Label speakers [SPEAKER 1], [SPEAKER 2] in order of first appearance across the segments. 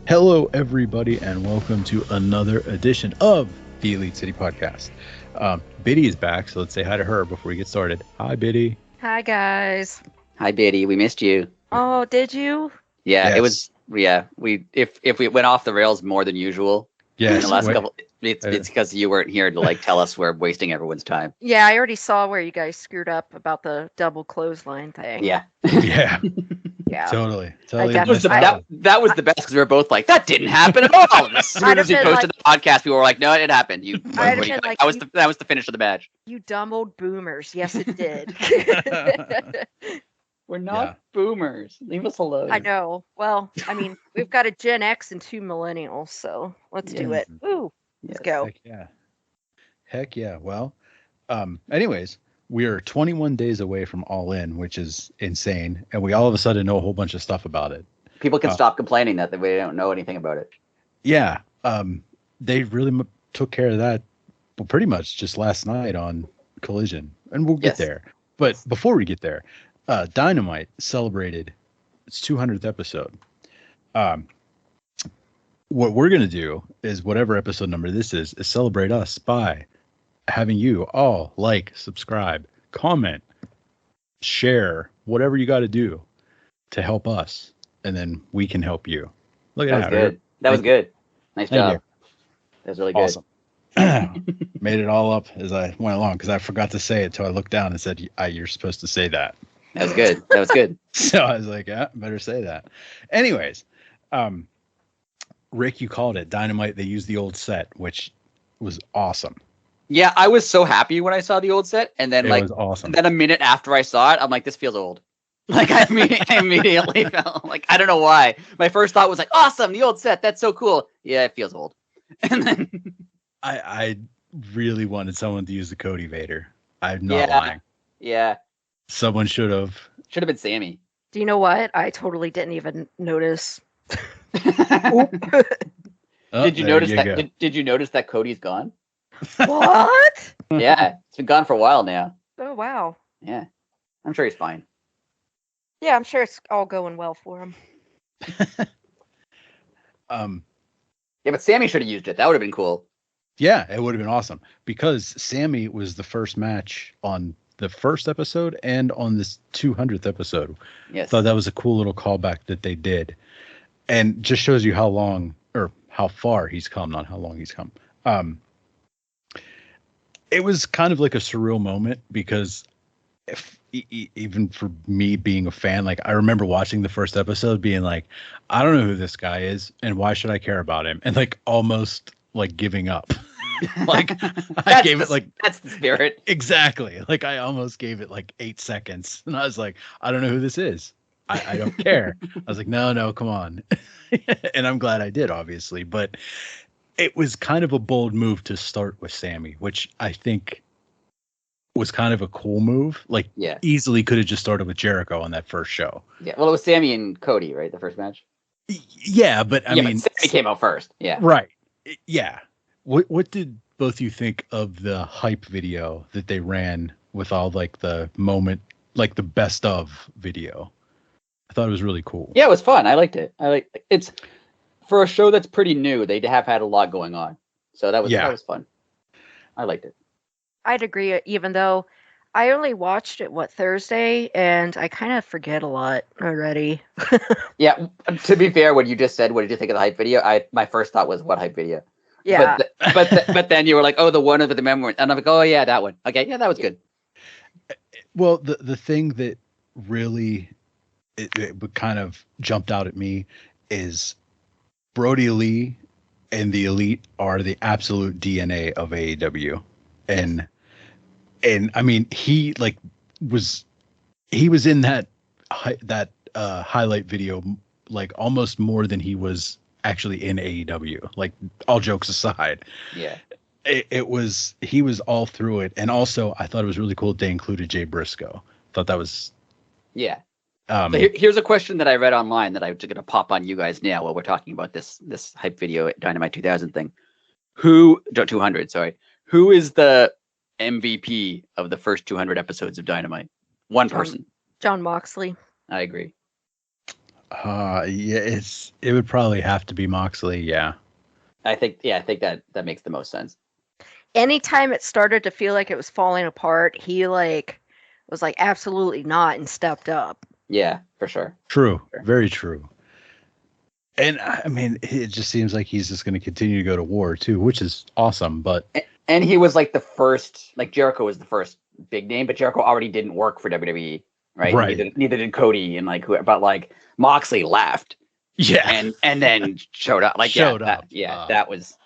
[SPEAKER 1] Hello, everybody, and welcome to another edition of the Elite City Podcast. Biddy is back, so let's say hi to her before we get started. Hi, Biddy.
[SPEAKER 2] Hi, guys.
[SPEAKER 3] Hi, Biddy. We missed you.
[SPEAKER 2] Oh, did you?
[SPEAKER 3] Yeah,
[SPEAKER 1] Yes.
[SPEAKER 3] it was. Yeah, if we went off the rails more than usual in
[SPEAKER 1] Yes,
[SPEAKER 3] the last
[SPEAKER 1] wait,
[SPEAKER 3] couple, it's because you weren't here to like tell us we're wasting everyone's time.
[SPEAKER 2] Yeah, I already saw where you guys screwed up about the double clothesline thing.
[SPEAKER 3] Yeah,
[SPEAKER 1] yeah,
[SPEAKER 2] Yeah.
[SPEAKER 1] totally.
[SPEAKER 3] that was
[SPEAKER 2] I-
[SPEAKER 3] the best because we were both like that didn't happen at all. And as soon
[SPEAKER 2] I'd
[SPEAKER 3] as
[SPEAKER 2] have
[SPEAKER 3] we
[SPEAKER 2] been
[SPEAKER 3] posted the podcast, people were like, "No, it happened." You,
[SPEAKER 2] I'd have
[SPEAKER 3] what do you
[SPEAKER 2] been
[SPEAKER 3] think?
[SPEAKER 2] like,
[SPEAKER 3] that was the finish of the match.
[SPEAKER 2] You dumb old boomers. Yes, it did.
[SPEAKER 3] We're
[SPEAKER 1] not
[SPEAKER 3] boomers. Leave us alone.
[SPEAKER 2] I know. Well, I mean, we've got a Gen X and 2 millennials, so let's do it. Woo. Let's go.
[SPEAKER 1] heck yeah. Heck yeah. Well, anyways, we are 21 days away from All In, which is insane, and we all of a sudden know a whole bunch of stuff about it.
[SPEAKER 3] People can stop complaining that we don't know anything about it.
[SPEAKER 1] Yeah, they really took care of that pretty much just last night on Collision, and we'll get
[SPEAKER 3] Yes.
[SPEAKER 1] there. But before we get there, Dynamite celebrated its 200th episode. What we're going to do is whatever episode number this is celebrate us by having you all like, subscribe, comment, share, whatever you got to do to help us. And then we can help you. Look at
[SPEAKER 3] That was good. That was good. Nice
[SPEAKER 1] Thank
[SPEAKER 3] job.
[SPEAKER 1] you.
[SPEAKER 3] That was really good.
[SPEAKER 1] Awesome. Made it all up as I went along because I forgot to say it till I looked down and said, you're supposed to say that.
[SPEAKER 3] That was good. That was good.
[SPEAKER 1] So I was like, yeah, better say that. Anyways, Rick, you called it Dynamite. They used the old set, which was awesome.
[SPEAKER 3] Yeah, I was so happy when I saw the old set, and then
[SPEAKER 1] It was awesome.
[SPEAKER 3] then a minute after I saw it, I'm like, this feels old. Like I immediately felt like I don't know why. My first thought was like, awesome, the old set. That's so cool. Yeah, it feels old. And then
[SPEAKER 1] I really wanted someone to use the Cody Vader. I'm not lying.
[SPEAKER 3] Yeah,
[SPEAKER 1] Someone should have.
[SPEAKER 3] should have been Sammy.
[SPEAKER 2] Do you know what? I totally didn't even notice.
[SPEAKER 1] Oh,
[SPEAKER 3] Did you
[SPEAKER 1] there
[SPEAKER 3] notice
[SPEAKER 1] you
[SPEAKER 3] that?
[SPEAKER 1] go.
[SPEAKER 3] Did you notice that Cody's gone?
[SPEAKER 2] What?
[SPEAKER 3] Yeah, it's been gone for a while now.
[SPEAKER 2] Oh, wow.
[SPEAKER 3] Yeah, I'm sure he's fine.
[SPEAKER 2] Yeah, I'm sure it's all going well for him.
[SPEAKER 3] Yeah, but Sammy should have used it. That would have been cool.
[SPEAKER 1] Yeah, it would have been awesome because Sammy was the first match on the first episode and on this 200th episode.
[SPEAKER 3] Yes.
[SPEAKER 1] Thought that was a cool little callback that they did, and just shows you how long or how far he's come, not how long he's come. It was kind of like a surreal moment because even for me being a fan, like I remember watching the first episode being like, I don't know who this guy is and why should I care about him? And like almost like giving up. Like I gave it like
[SPEAKER 3] that's the spirit.
[SPEAKER 1] Exactly. Like I almost gave it like 8 seconds and I was like, I don't know who this is. I don't care. I was like, no, come on. And I'm glad I did, obviously, but it was kind of a bold move to start with Sammy, which I think was kind of a cool move. Like
[SPEAKER 3] Yeah.
[SPEAKER 1] easily could have just started with Jericho on that first show.
[SPEAKER 3] Yeah. Well, it was Sammy and Cody, right? The first match.
[SPEAKER 1] Yeah, but I mean,
[SPEAKER 3] but Sammy came out first. Yeah.
[SPEAKER 1] right. Yeah. What did both you think of the hype video that they ran with all like the moment, like the best of video? I thought it was really cool.
[SPEAKER 3] Yeah, it was fun. I liked it. It's for a show that's pretty new. They have had a lot going on, so that was fun. I liked it.
[SPEAKER 2] I'd agree, even though I only watched it, Thursday, and I kind of forget a lot already.
[SPEAKER 3] Yeah. To be fair, when you just said, "What did you think of the hype video?" My first thought was, "What hype video?"
[SPEAKER 2] Yeah.
[SPEAKER 3] But then you were like, "Oh, the one of the memory," and I'm like, "Oh yeah, that one." Okay, yeah, that was good.
[SPEAKER 1] Well, the thing that really it kind of jumped out at me is Brody Lee and the Elite are the absolute DNA of AEW, and I mean he was in that highlight video like almost more than he was actually in AEW. Like all jokes aside,
[SPEAKER 3] Yeah.
[SPEAKER 1] he was all through it, and also I thought it was really cool that they included Jay Briscoe. Thought that was
[SPEAKER 3] Yeah. So here's a question that I read online that I'm just gonna pop on you guys now while we're talking about this hype video at Dynamite 2000 thing. 200, sorry. Who is the MVP of the first 200 episodes of Dynamite. One person.
[SPEAKER 2] John Moxley.
[SPEAKER 3] I agree.
[SPEAKER 1] Yeah, it would probably have to be Moxley. Yeah.
[SPEAKER 3] I think that makes the most sense.
[SPEAKER 2] Anytime it started to feel like it was falling apart, he was like absolutely not and stepped up.
[SPEAKER 3] Yeah, for sure.
[SPEAKER 1] True. Very true. And I mean, it just seems like he's just going to continue to go to war too, which is awesome. But
[SPEAKER 3] and he was like the first, like Jericho was the first big name, but Jericho already didn't work for WWE, right?
[SPEAKER 1] Right.
[SPEAKER 3] Neither did Cody and but like Moxley left.
[SPEAKER 1] Yeah.
[SPEAKER 3] And then showed up. Like
[SPEAKER 1] Showed
[SPEAKER 3] up. That was.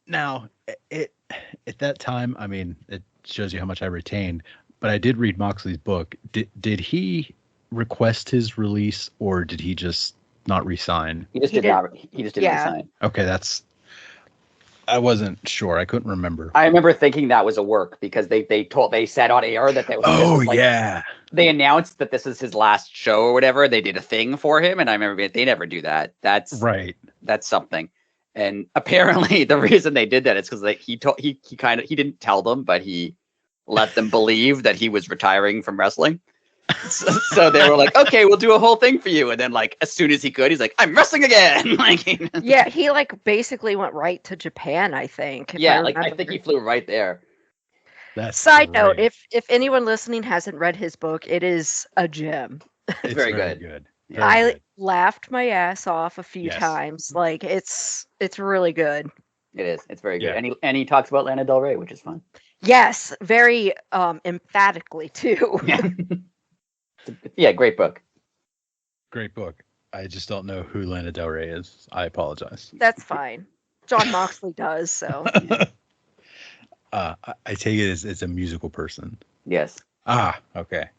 [SPEAKER 1] Now, at that time, I mean, it shows you how much I retained. But I did read Moxley's book. Did he request his release, or did he just not resign?
[SPEAKER 3] He just didn't resign.
[SPEAKER 1] Okay, I wasn't sure. I couldn't remember.
[SPEAKER 3] I remember thinking that was a work because they said on air that
[SPEAKER 1] yeah.
[SPEAKER 3] They announced that this is his last show or whatever. They did a thing for him, and I remember they never do that. That's
[SPEAKER 1] right.
[SPEAKER 3] That's something. And apparently, the reason they did that is because he didn't tell them, but he let them believe that he was retiring from wrestling. So they were like, "Okay, we'll do a whole thing for you." And then, like, as soon as he could, he's like, "I'm wrestling again!"
[SPEAKER 2] Yeah, he like basically went right to Japan, I think.
[SPEAKER 3] I think he flew right there.
[SPEAKER 2] Side note: if anyone listening hasn't read his book, it is a gem.
[SPEAKER 3] It's very good.
[SPEAKER 2] I laughed my ass off a few times. Like it's really good.
[SPEAKER 3] It is. It's very good. Yeah. And he talks about Lana Del Rey, which is fun.
[SPEAKER 2] Yes, very emphatically too.
[SPEAKER 3] Yeah, great book.
[SPEAKER 1] Great book. I just don't know who Lana Del Rey is. I apologize.
[SPEAKER 2] That's fine. John Moxley does, so.
[SPEAKER 1] I take it as a musical person.
[SPEAKER 3] Yes.
[SPEAKER 1] Okay.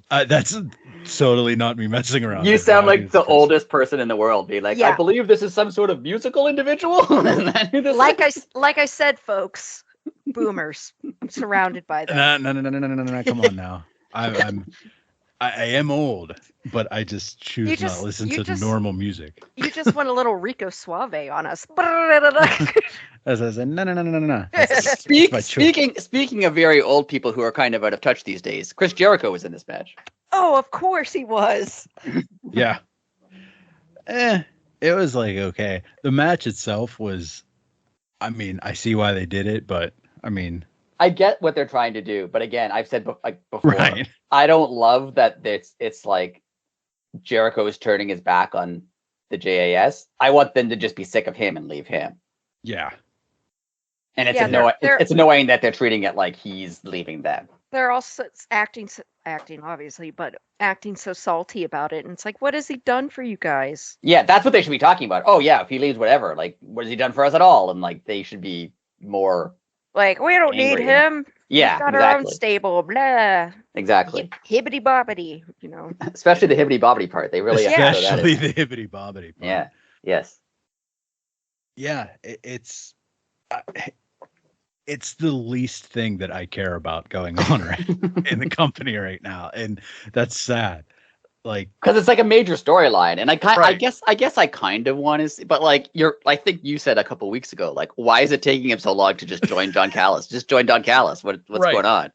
[SPEAKER 1] That's totally not me messing around.
[SPEAKER 3] You sound like the oldest person in the world. Be like, I believe this is some sort of musical individual.
[SPEAKER 2] Like I said, folks, boomers. I'm surrounded by them.
[SPEAKER 1] No. Come on now. I am old, but I just choose not to listen to normal music.
[SPEAKER 2] You just went a little Rico Suave on us.
[SPEAKER 1] As I said, no.
[SPEAKER 3] Speaking of very old people who are kind of out of touch these days, Chris Jericho was in this match.
[SPEAKER 2] Oh, of course he was.
[SPEAKER 1] Yeah. It was like, okay. The match itself was, I mean, I see why they did it, but I mean,
[SPEAKER 3] I get what they're trying to do, but again, I've said before,
[SPEAKER 1] right.
[SPEAKER 3] I don't love that it's like Jericho is turning his back on the JAS. I want them to just be sick of him and leave him.
[SPEAKER 1] Yeah.
[SPEAKER 3] And it's annoying that they're treating it like he's leaving them.
[SPEAKER 2] They're also acting obviously, but acting so salty about it. And it's like, what has he done for you guys?
[SPEAKER 3] Yeah, that's what they should be talking about. Oh yeah, if he leaves, whatever. Like, what has he done for us at all? And like, they should be more.
[SPEAKER 2] Like, we don't need him.
[SPEAKER 3] Yeah,
[SPEAKER 2] we've got our own stable. Blah.
[SPEAKER 3] Exactly.
[SPEAKER 2] Hibbity bobbity, you know.
[SPEAKER 3] Especially the hibbity bobbity part. They really have to throw that in.
[SPEAKER 1] The hibbity bobbity part.
[SPEAKER 3] Yeah. Yes.
[SPEAKER 1] Yeah, it's the least thing that I care about going on in the company right now, and that's sad. Like,
[SPEAKER 3] because it's like a major storyline, and I guess I kind of want to see, but like I think you said a couple weeks ago, like, why is it taking him so long to just join Don Callis? Just join Don Callis. What's going on?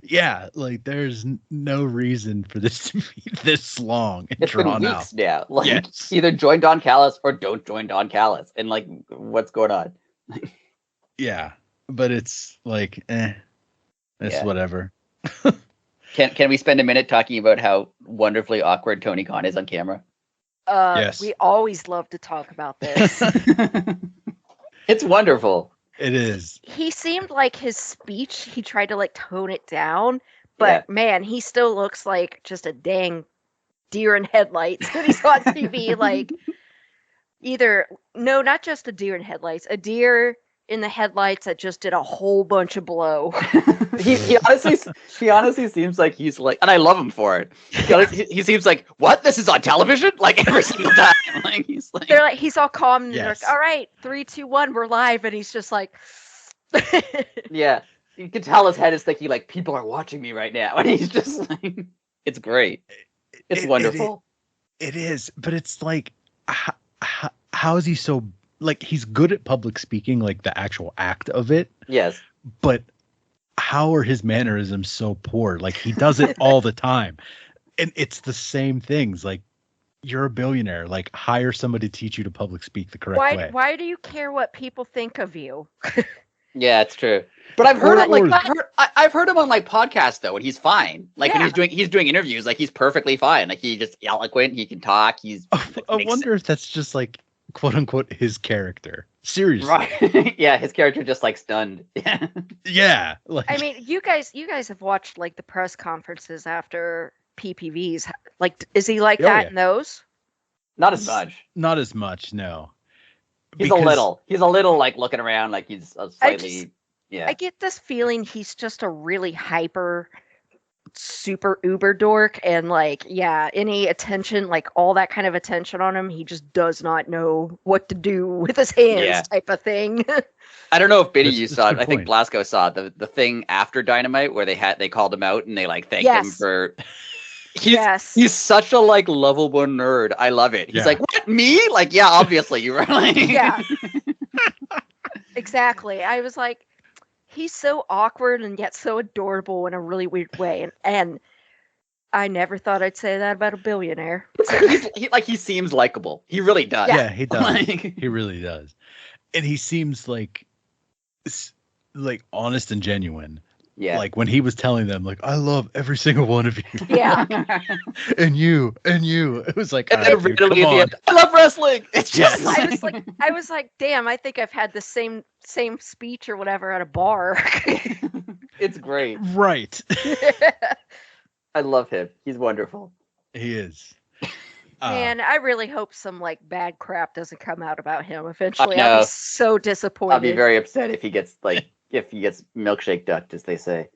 [SPEAKER 1] Yeah, like there's no reason for this to be this long and
[SPEAKER 3] it's
[SPEAKER 1] drawn
[SPEAKER 3] been weeks
[SPEAKER 1] out.
[SPEAKER 3] now. Like, either join Don Callis or don't join Don Callis, and like, what's going on?
[SPEAKER 1] Yeah, but it's like, it's whatever.
[SPEAKER 3] Can we spend a minute talking about how wonderfully awkward Tony Khan is on camera?
[SPEAKER 1] Yes.
[SPEAKER 2] We always love to talk about this.
[SPEAKER 3] It's wonderful.
[SPEAKER 1] It is.
[SPEAKER 2] He seemed like his speech, he tried to like tone it down, but man, he still looks like just a dang deer in headlights when he's on TV. Like, not just a deer in headlights, a deer in the headlights that just did a whole bunch of blow.
[SPEAKER 3] he honestly seems like he's like, and I love him for it. He seems like, what? This is on television? Like every single time. Like
[SPEAKER 2] they're like, he's all calm and they're like, all right, 3, 2, 1, we're live, and he's just like,
[SPEAKER 3] yeah. You can tell his head is thinking like, people are watching me right now, and he's just like, it's great. It's wonderful.
[SPEAKER 1] It is, but it's like, how is he so like he's good at public speaking, like the actual act of it.
[SPEAKER 3] Yes.
[SPEAKER 1] But how are his mannerisms so poor? Like he does it all the time. And it's the same things. Like you're a billionaire, like hire somebody to teach you to public speak the correct way.
[SPEAKER 2] Why do you care what people think of you?
[SPEAKER 3] Yeah, it's true. But I've heard
[SPEAKER 1] Or-
[SPEAKER 3] him like I've heard him on like podcasts though, and he's fine. Like when he's doing interviews, like he's perfectly fine. Like he just eloquent, he can talk. He's.
[SPEAKER 1] I wonder if that's just like quote unquote his character. Seriously,
[SPEAKER 3] Right? Yeah, his character just like stunned.
[SPEAKER 1] Yeah. Like,
[SPEAKER 2] I mean, you guys have watched like the press conferences after PPVs. Like, is he like that in those?
[SPEAKER 3] Not as much.
[SPEAKER 1] not as much. No.
[SPEAKER 3] He's a little like looking around, like he's slightly.
[SPEAKER 2] I get this feeling he's just a really hyper, super uber dork, and like, any attention, like all that kind of attention on him, he just does not know what to do with his hands, type of thing.
[SPEAKER 3] I don't know if Biddy you
[SPEAKER 1] That's
[SPEAKER 3] saw
[SPEAKER 1] a
[SPEAKER 3] it.
[SPEAKER 1] good
[SPEAKER 3] I think
[SPEAKER 1] point.
[SPEAKER 3] Blasco saw it. The thing after Dynamite where they called him out and they like thanked him for. He's such a like lovable nerd. I love it. He's like, what, me? Like, yeah, obviously you're right.
[SPEAKER 2] Yeah. Exactly. I was like, he's so awkward and yet so adorable in a really weird way. And I never thought I'd say that about a billionaire.
[SPEAKER 3] He seems likable. He really does.
[SPEAKER 1] Yeah, he does.
[SPEAKER 3] Like-
[SPEAKER 1] He really does. And he seems like honest and genuine.
[SPEAKER 3] Yeah.
[SPEAKER 1] Like when he was telling them, like, I love every single one of you.
[SPEAKER 2] Yeah.
[SPEAKER 1] and you. It was like,
[SPEAKER 3] And
[SPEAKER 1] all
[SPEAKER 3] then
[SPEAKER 1] right, dude,
[SPEAKER 3] randomly
[SPEAKER 1] come
[SPEAKER 3] at the
[SPEAKER 1] on.
[SPEAKER 3] end, I love wrestling. It's just
[SPEAKER 2] I was like, damn, I think I've had the same speech or whatever at a bar.
[SPEAKER 3] it's great.
[SPEAKER 1] Right.
[SPEAKER 3] I love him. He's wonderful.
[SPEAKER 1] He is.
[SPEAKER 2] Man, I really hope some like bad crap doesn't come out about him eventually.
[SPEAKER 3] I
[SPEAKER 2] I'll
[SPEAKER 3] know.
[SPEAKER 2] be so disappointed.
[SPEAKER 3] I'll be very upset if he gets milkshake ducked, as they say.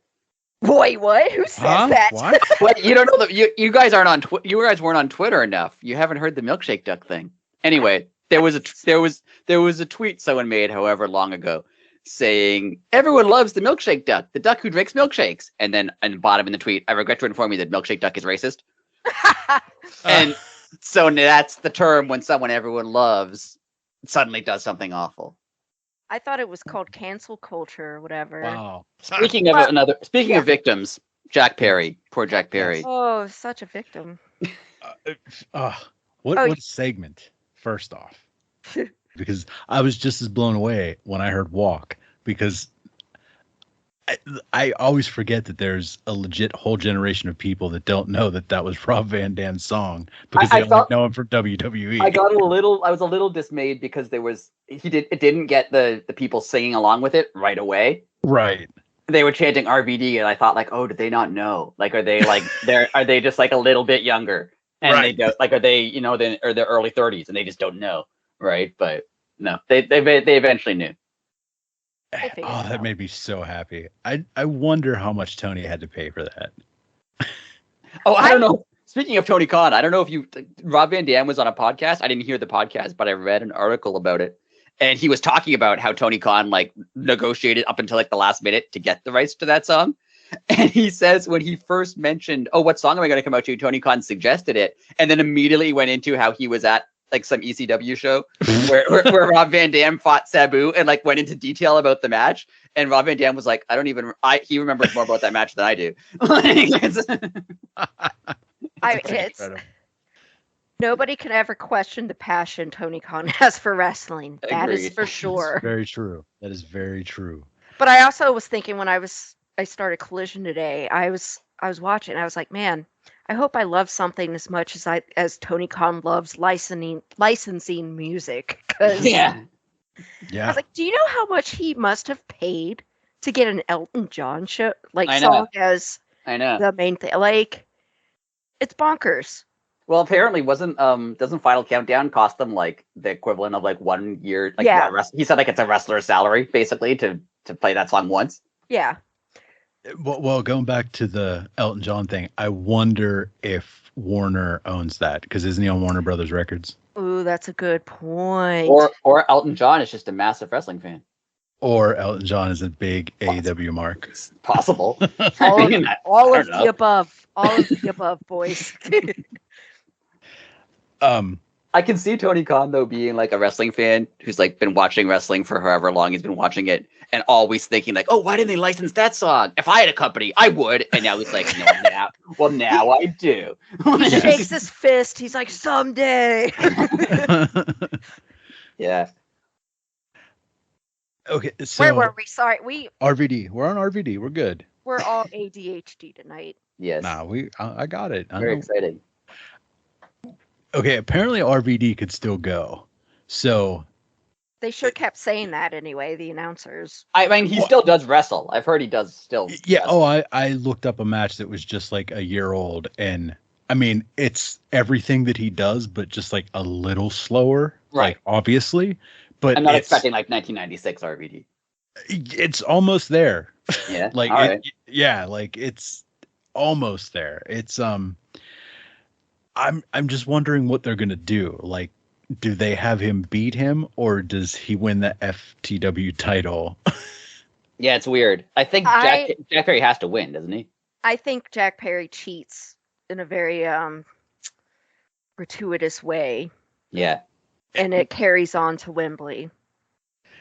[SPEAKER 2] Wait, what? Who says that?
[SPEAKER 1] What?
[SPEAKER 3] What, you don't know that you guys aren't on you guys weren't on Twitter enough. You haven't heard the milkshake duck thing. Anyway, there was a tweet someone made however long ago saying everyone loves the milkshake duck, the duck who drinks milkshakes. And then on the bottom in the tweet, I regret to inform you that milkshake duck is racist. And so that's the term when someone everyone loves suddenly does something awful.
[SPEAKER 2] I thought it was called cancel culture or whatever.
[SPEAKER 1] Wow.
[SPEAKER 3] Speaking of victims, Jack Perry, poor Jack Perry.
[SPEAKER 2] Oh, such a victim.
[SPEAKER 1] What a segment, first off. Because I was just as blown away when I heard Walk, because I always forget that there's a legit whole generation of people that don't know that was Rob Van Dam's song because they only know him from WWE.
[SPEAKER 3] I was a little dismayed because it didn't get the people singing along with it right away.
[SPEAKER 1] Right.
[SPEAKER 3] They were chanting RVD and I thought like, oh, did they not know? Like, are they like are they just like a little bit younger? And they don't, like, are they, or their early 30s and they just don't know. Right. But no, they eventually knew.
[SPEAKER 1] Oh, that made me so happy. I wonder how much Tony had to pay for that.
[SPEAKER 3] Oh, I don't know. Speaking of Tony Khan, I don't know if Rob Van Dam was on a podcast. I didn't hear the podcast, but I read an article about it. And he was talking about how Tony Khan like negotiated up until like the last minute to get the rights to that song. And he says when he first mentioned, oh, what song am I going to come out to? Tony Khan suggested it. And then immediately went into how he was at like some ECW show where Rob Van Dam fought Sabu and like went into detail about the match. And Rob Van Dam was like, he remembers more about that match than I do.
[SPEAKER 2] Nobody can ever question the passion Tony Khan has for wrestling. That is for sure.
[SPEAKER 1] That's very true. That is very true.
[SPEAKER 2] But I also was thinking when I started Collision today, I was watching, I was like, man, I hope I love something as much as Tony Khan loves licensing music.
[SPEAKER 3] Yeah.
[SPEAKER 2] I was like, do you know how much he must have paid to get an Elton John song as the main thing? Like, it's bonkers.
[SPEAKER 3] Well, apparently doesn't Final Countdown cost them like the equivalent of like 1 year? Like, he said like it's a wrestler's salary basically to play that song once.
[SPEAKER 2] Yeah.
[SPEAKER 1] Well, going back to the Elton John thing, I wonder if Warner owns that, because isn't he on Warner Brothers Records?
[SPEAKER 2] Ooh, that's a good point.
[SPEAKER 3] Or Elton John is just a massive wrestling fan.
[SPEAKER 1] Or Elton John is a big AEW mark.
[SPEAKER 3] Possible.
[SPEAKER 2] All of the above. All of the above, boys.
[SPEAKER 3] I can see Tony Khan though being like a wrestling fan who's like been watching wrestling for however long he's been watching it, and always thinking like, oh, why didn't they license that song? If I had a company, I would. And now he's like, no, now I do.
[SPEAKER 2] He shakes his fist. He's like, someday.
[SPEAKER 3] Yeah.
[SPEAKER 1] Okay, so
[SPEAKER 2] Where were we? Sorry,
[SPEAKER 1] RVD. We're on RVD. We're good.
[SPEAKER 2] we're all ADHD tonight.
[SPEAKER 3] Yes.
[SPEAKER 1] Nah, I got it. I
[SPEAKER 3] Very
[SPEAKER 1] know.
[SPEAKER 3] exciting.
[SPEAKER 1] Okay, apparently RVD could still go. So
[SPEAKER 2] They sure kept saying that anyway, the announcers.
[SPEAKER 3] I mean, he still does wrestle. I've heard he does still.
[SPEAKER 1] yeah.
[SPEAKER 3] wrestle.
[SPEAKER 1] Oh, I looked up a match that was just like a year old, and I mean it's everything that he does, but just like a little slower.
[SPEAKER 3] Right.
[SPEAKER 1] Like, obviously, but
[SPEAKER 3] I'm not
[SPEAKER 1] it's,
[SPEAKER 3] expecting like 1996 RVD.
[SPEAKER 1] it's almost there.
[SPEAKER 3] Yeah.
[SPEAKER 1] Like
[SPEAKER 3] all right.
[SPEAKER 1] yeah, like it's almost there. It's I'm just wondering what they're gonna do. Like, do they have him beat him, or does he win the FTW title?
[SPEAKER 3] Yeah, it's weird. I think Jack Perry has to win, doesn't he?
[SPEAKER 2] I think Jack Perry cheats in a very gratuitous way,
[SPEAKER 3] Yeah.
[SPEAKER 2] and it carries on to Wembley,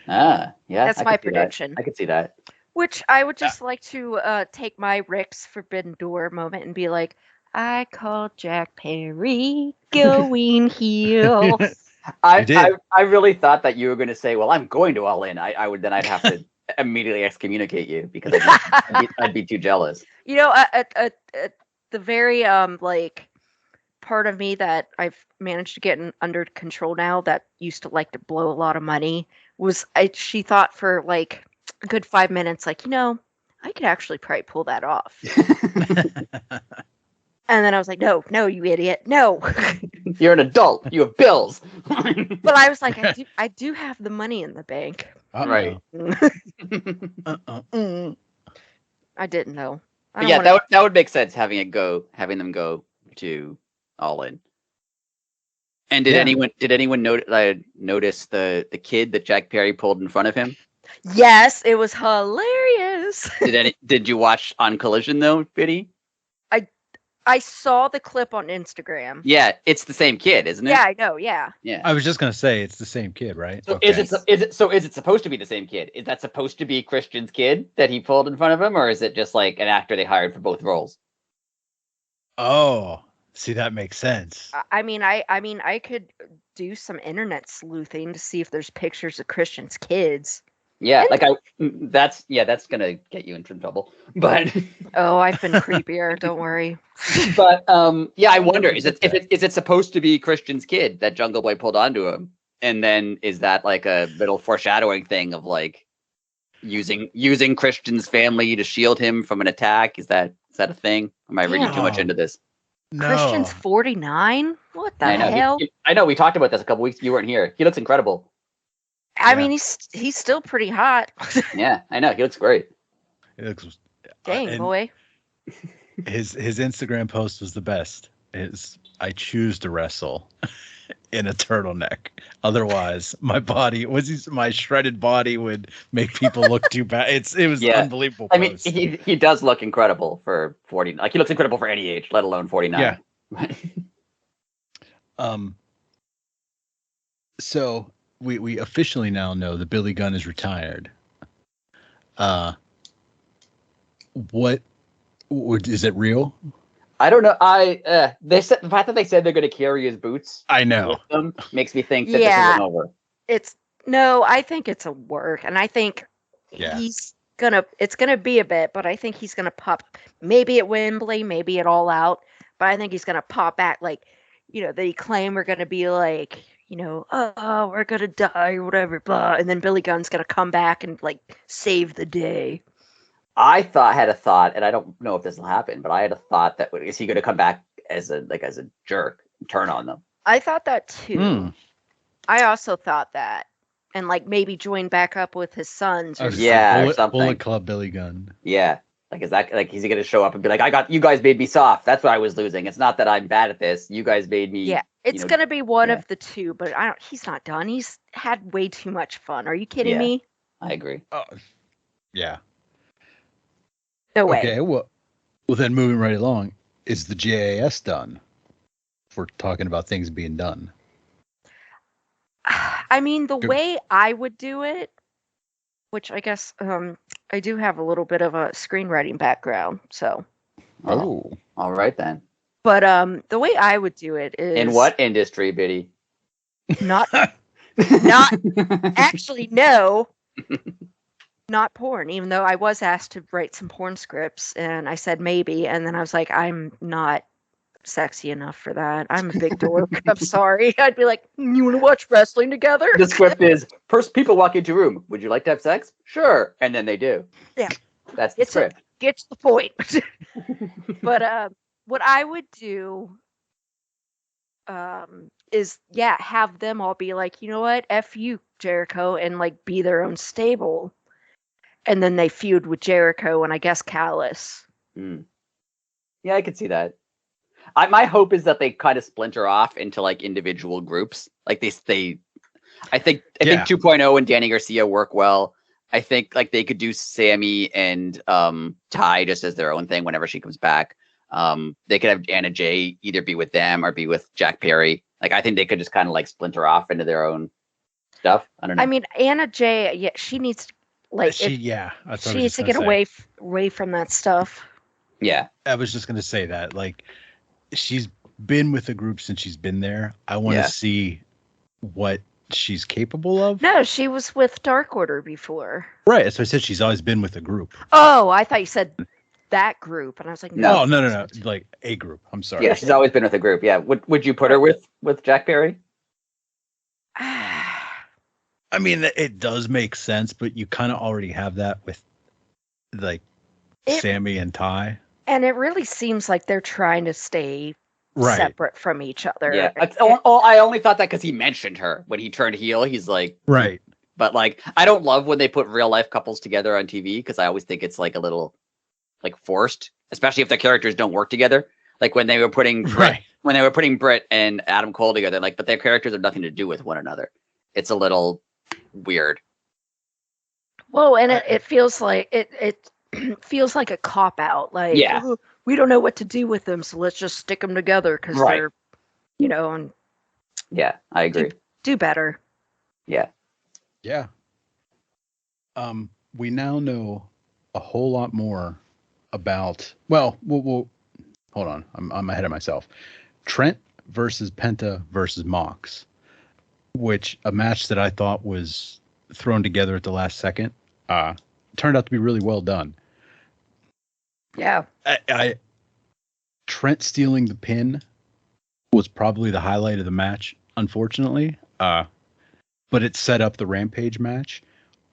[SPEAKER 3] Yeah.
[SPEAKER 2] That's
[SPEAKER 3] I
[SPEAKER 2] my
[SPEAKER 3] could see that.
[SPEAKER 2] prediction.
[SPEAKER 3] I could see that.
[SPEAKER 2] which I would just like to take my Rick's Forbidden Door moment and be like, I called Jack Perry going heel.
[SPEAKER 1] You did.
[SPEAKER 3] I really thought that you were going to say, "Well, I'm going to All In." I'd have to immediately excommunicate you because I'd be too jealous.
[SPEAKER 2] You know, at the very like part of me that I've managed to get under control now that used to like to blow a lot of money was she thought for like a good 5 minutes, like, I could actually probably pull that off. And then I was like, no, you idiot, no.
[SPEAKER 3] You're an adult. You have bills.
[SPEAKER 2] But I was like, I do have the money in the bank.
[SPEAKER 3] Right.
[SPEAKER 2] I didn't know.
[SPEAKER 3] But yeah, that would make sense having them go to All In. And did anyone notice the kid that Jack Perry pulled in front of him?
[SPEAKER 2] Yes, it was hilarious.
[SPEAKER 3] Did you watch On Collision though, Biddy?
[SPEAKER 2] I saw the clip on Instagram.
[SPEAKER 3] Yeah, it's the same kid, isn't it?
[SPEAKER 2] Yeah, I know. Yeah.
[SPEAKER 3] Yeah.
[SPEAKER 1] I was just gonna say it's the same kid, right?
[SPEAKER 3] So
[SPEAKER 1] Okay.
[SPEAKER 3] is it supposed to be the same kid? Is that supposed to be Christian's kid that he pulled in front of him, or is it just like an actor they hired for both roles?
[SPEAKER 1] Oh, see, that makes sense.
[SPEAKER 2] I mean, I could do some internet sleuthing to see if there's pictures of Christian's kids.
[SPEAKER 3] Yeah, that's gonna get you into trouble. But
[SPEAKER 2] Oh, I've been creepier. Don't worry.
[SPEAKER 3] but yeah, I wonder is it supposed to be Christian's kid that Jungle Boy pulled onto him, and then is that like a little foreshadowing thing of like using Christian's family to shield him from an attack? Is that a thing? Am I reading too much into this?
[SPEAKER 1] No.
[SPEAKER 2] Christian's 49. What the
[SPEAKER 3] I know.
[SPEAKER 2] hell?
[SPEAKER 3] I know. We talked about this a couple weeks. You weren't here. He looks incredible.
[SPEAKER 2] I mean, he's still pretty hot.
[SPEAKER 3] Yeah, I know. He looks great.
[SPEAKER 1] It looks,
[SPEAKER 2] Dang,
[SPEAKER 1] and
[SPEAKER 2] boy.
[SPEAKER 1] His Instagram post was the best. I choose to wrestle in a turtleneck. Otherwise, my shredded body would make people look too bad. It was unbelievable.
[SPEAKER 3] I mean, he does look incredible for 40. Like he looks incredible for any age, let alone 49.
[SPEAKER 1] Yeah. So we officially now know that Billy Gunn is retired. What is it real?
[SPEAKER 3] I don't know. The fact that they said they're going to carry his boots.
[SPEAKER 1] I know.
[SPEAKER 3] With them makes me think that this isn't over.
[SPEAKER 2] I think it's a work, and I think it's gonna be a bit, but I think he's gonna pop maybe at Wembley, maybe at All Out, but I think he's gonna pop back like, the Acclaim are gonna be like, oh, we're gonna die or whatever, blah, and then Billy Gunn's gonna come back and like save the day.
[SPEAKER 3] I had a thought, and I don't know if this will happen, but I had a thought that is he going to come back as a jerk and turn on them?
[SPEAKER 2] I thought that too. I also thought that, and like maybe join back up with his sons. Or
[SPEAKER 3] or something.
[SPEAKER 1] Bullet Club Billy Gunn.
[SPEAKER 3] Yeah, like is that like is he going to show up and be like, you guys made me soft. That's what I was losing. It's not that I'm bad at this. You guys made me.
[SPEAKER 2] Yeah, it's going to be one of the two, but he's not done. He's had way too much fun. Are you kidding me?
[SPEAKER 3] I agree.
[SPEAKER 1] Yeah.
[SPEAKER 2] No way.
[SPEAKER 1] Okay, well, then moving right along, is the JAS done? If we're talking about things being done.
[SPEAKER 2] I mean, the way I would do it, which I guess I do have a little bit of a screenwriting background, so.
[SPEAKER 3] Oh, all right then.
[SPEAKER 2] But the way I would do it is
[SPEAKER 3] in what industry, Biddy?
[SPEAKER 2] Not actually no. Not porn, even though I was asked to write some porn scripts and I said maybe, and then I was like, I'm not sexy enough for that. I'm a big dork. I'm sorry. I'd be like, you want to watch wrestling together?
[SPEAKER 3] The script is people walk into a room. Would you like to have sex? Sure. And then they do.
[SPEAKER 2] Yeah.
[SPEAKER 3] That's the script.
[SPEAKER 2] Get to the point. But what I would do is have them all be like, you know what, F you, Jericho, and like be their own stable. And then they feud with Jericho and I guess Callis.
[SPEAKER 3] Yeah, I could see that. My hope is that they kind of splinter off into like individual groups. Like I think 2.0 and Danny Garcia work well. I think like they could do Sammy and Ty just as their own thing whenever she comes back. They could have Anna Jay either be with them or be with Jack Perry. Like I think they could just kind of like splinter off into their own stuff. I don't know.
[SPEAKER 2] I mean, Anna Jay, she needs to she needs to get away from that stuff.
[SPEAKER 3] Yeah,
[SPEAKER 1] I was just gonna say that. Like, she's been with the group since she's been there. I want to see what she's capable of.
[SPEAKER 2] No, she was with Dark Order before.
[SPEAKER 1] Right. So I said she's always been with a group.
[SPEAKER 2] Oh, I thought you said that group, and I was like,
[SPEAKER 1] no. Like a group. I'm sorry.
[SPEAKER 3] Yeah, she's always been with a group. Yeah. Would you put her with Jack Perry?
[SPEAKER 1] I mean, it does make sense, but you kind of already have that with like Sammy and Ty.
[SPEAKER 2] And it really seems like they're trying to stay separate from each other.
[SPEAKER 3] Yeah. I only thought that because he mentioned her when he turned heel. He's like,
[SPEAKER 1] right.
[SPEAKER 3] But like, I don't love when they put real life couples together on TV because I always think it's like a little like forced, especially if the characters don't work together. Like when they were putting Britt and Adam Cole together, like, but their characters have nothing to do with one another. It's a little weird.
[SPEAKER 2] Well, and it feels like it feels like a cop out. Like, we don't know what to do with them, so let's just stick them together because they're, and
[SPEAKER 3] I agree.
[SPEAKER 2] Do better.
[SPEAKER 3] Yeah.
[SPEAKER 1] We now know a whole lot more about. Well, we'll hold on. I'm ahead of myself. Trent versus Penta versus Mox, which a match that I thought was thrown together at the last second, turned out to be really well done.
[SPEAKER 2] Yeah.
[SPEAKER 1] Trent stealing the pin was probably the highlight of the match, unfortunately. But it set up the Rampage match.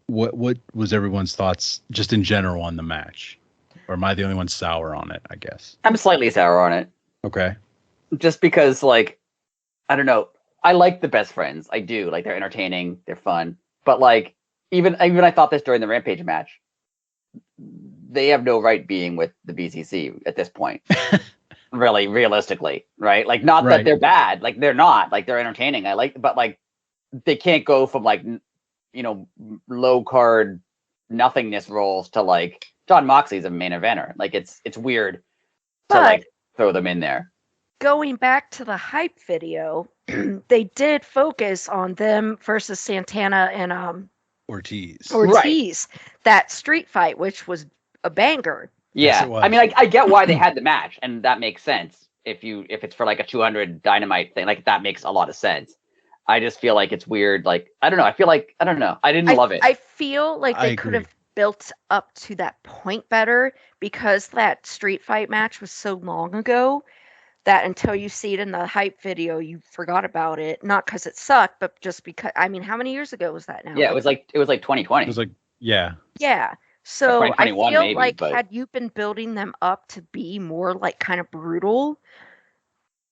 [SPEAKER 1] What was everyone's thoughts just in general on the match? Or am I the only one sour on it, I guess?
[SPEAKER 3] I'm slightly sour on it.
[SPEAKER 1] Okay.
[SPEAKER 3] Just because, like, I don't know. I like the Best Friends. I do. Like, they're entertaining. They're fun. But, like, even I thought this during the Rampage match. They have no right being with the BCC at this point. Really, realistically, right? Like, not that they're bad. Like, they're not. Like, they're entertaining. But, like, they can't go from, like, low card nothingness roles to, like, John Moxley's a main eventer. Like, it's weird to, like, throw them in there.
[SPEAKER 2] Going back to the hype video, they did focus on them versus Santana and
[SPEAKER 1] Ortiz.
[SPEAKER 2] Right. That street fight, which was a banger.
[SPEAKER 3] Yeah. Yes, I mean, I get why they had the match, and that makes sense. If it's for like a 200 Dynamite thing, like that makes a lot of sense. I just feel like it's weird. Like, I don't know. I don't know. I didn't love it.
[SPEAKER 2] I feel like they could have built up to that point better because that street fight match was so long ago that until you see it in the hype video, you forgot about it. Not because it sucked, but just because. I mean, how many years ago was that now?
[SPEAKER 3] Yeah, it was like 2020.
[SPEAKER 1] It was like Yeah.
[SPEAKER 2] So I feel maybe, like had you been building them up to be more like kind of brutal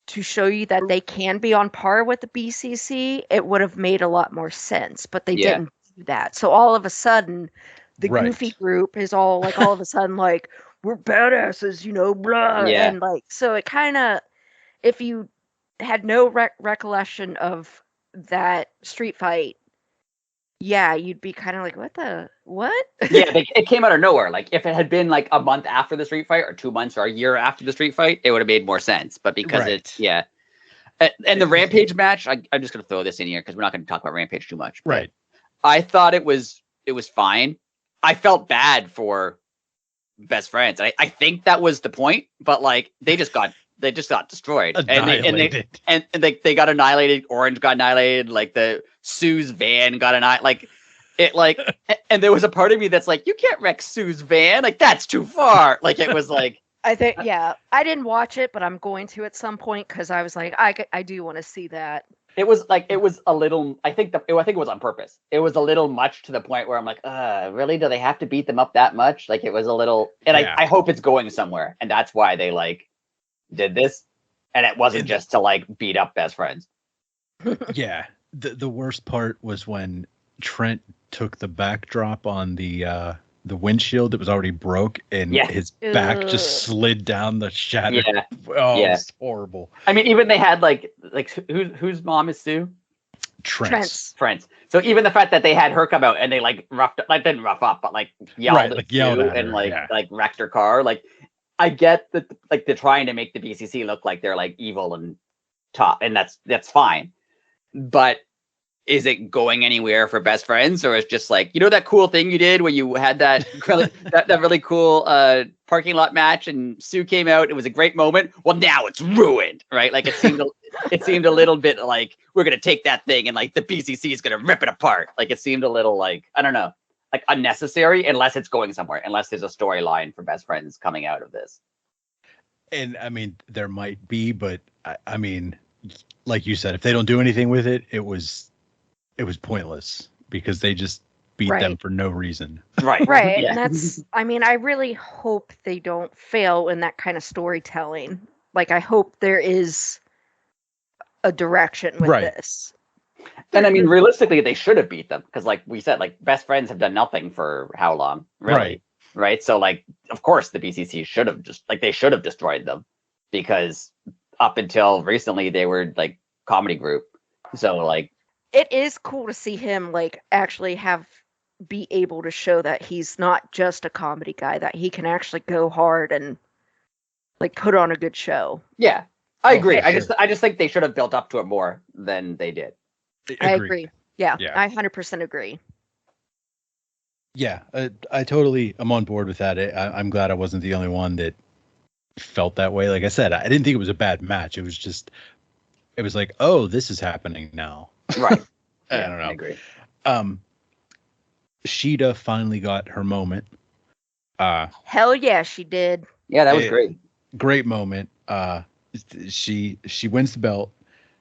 [SPEAKER 2] to show you that they can be on par with the BCC, it would have made a lot more sense. But they didn't do that. So all of a sudden, the goofy group is all of a sudden like, we're badasses, blah. Yeah. And like, so it kind of, if you had no recollection of that street fight, you'd be kind of like, what?
[SPEAKER 3] Yeah, it came out of nowhere. Like, if it had been like a month after the street fight or 2 months or a year after the street fight, it would have made more sense. But because And the Rampage match, I'm just going to throw this in here because we're not going to talk about Rampage too much.
[SPEAKER 1] Right.
[SPEAKER 3] I thought it was fine. I felt bad for Best Friends. I think that was the point, but like they just got destroyed.
[SPEAKER 1] Annihilated.
[SPEAKER 3] And they got annihilated. Orange got annihilated. Like the Sue's van got annihilated. And there was a part of me that's like, you can't wreck Sue's van. Like that's too far. Like it was like.
[SPEAKER 2] I think, yeah, I didn't watch it, but I'm going to at some point because I was like, I do want to see that.
[SPEAKER 3] It was a little. I think it was on purpose. It was a little much to the point where I'm like, really? Do they have to beat them up that much? Like it was a little. And
[SPEAKER 1] Yeah.
[SPEAKER 3] I hope it's going somewhere, and that's why they like did this, and it wasn't just to like beat up Best Friends.
[SPEAKER 1] Yeah. The worst part was when Trent took the backdrop on the windshield that was already broke, and his back just slid down the shadow.
[SPEAKER 3] Yeah.
[SPEAKER 1] Oh, it was horrible.
[SPEAKER 3] I mean, even they had like whose mom is Sue?
[SPEAKER 1] Trent's.
[SPEAKER 3] So even the fact that they had her come out and they like didn't rough up, but like yelled at Sue
[SPEAKER 1] at
[SPEAKER 3] and
[SPEAKER 1] her,
[SPEAKER 3] like wrecked her car. Like I get that, like they're trying to make the BCC look like they're like evil and tough, and that's fine. But is it going anywhere for Best Friends, or is just like, that cool thing you did where you had that that really cool parking lot match and Sue came out? It was a great moment. Well, now it's ruined, right? Like it seemed a little bit like we're gonna take that thing and like the BCC is gonna rip it apart. Like it seemed a little like, I don't know, like unnecessary, unless it's going somewhere, unless there's a storyline for Best Friends coming out of this.
[SPEAKER 1] And I mean, there might be, but I mean, like you said, if they don't do anything with it, it was pointless because they just beat them for no reason.
[SPEAKER 3] Right.
[SPEAKER 2] Right.
[SPEAKER 3] Yeah.
[SPEAKER 2] And that's, I mean, I really hope they don't fail in that kind of storytelling. Like, I hope there is a direction with this.
[SPEAKER 3] And I mean, realistically, they should have beat them because, like we said, like Best Friends have done nothing for how long, really? Right. So, like, of course, the BCC should have they should have destroyed them because up until recently, they were like comedy group. So, like,
[SPEAKER 2] it is cool to see him like actually be able to show that he's not just a comedy guy, that he can actually go hard and like put on a good show.
[SPEAKER 3] Yeah, I agree.
[SPEAKER 1] Sure.
[SPEAKER 3] I just think they should have built up to it more than they did.
[SPEAKER 2] I agree. Yeah, I 100% agree.
[SPEAKER 1] Yeah, I totally am on board with that. I'm glad I wasn't the only one that felt that way. Like I said, I didn't think it was a bad match. It was like, oh, this is happening now.
[SPEAKER 3] Right.
[SPEAKER 1] I don't know.
[SPEAKER 3] I agree.
[SPEAKER 1] Sheeta finally got her moment.
[SPEAKER 2] Hell yeah, she did.
[SPEAKER 3] Yeah, that was great.
[SPEAKER 1] Great moment. She wins the belt.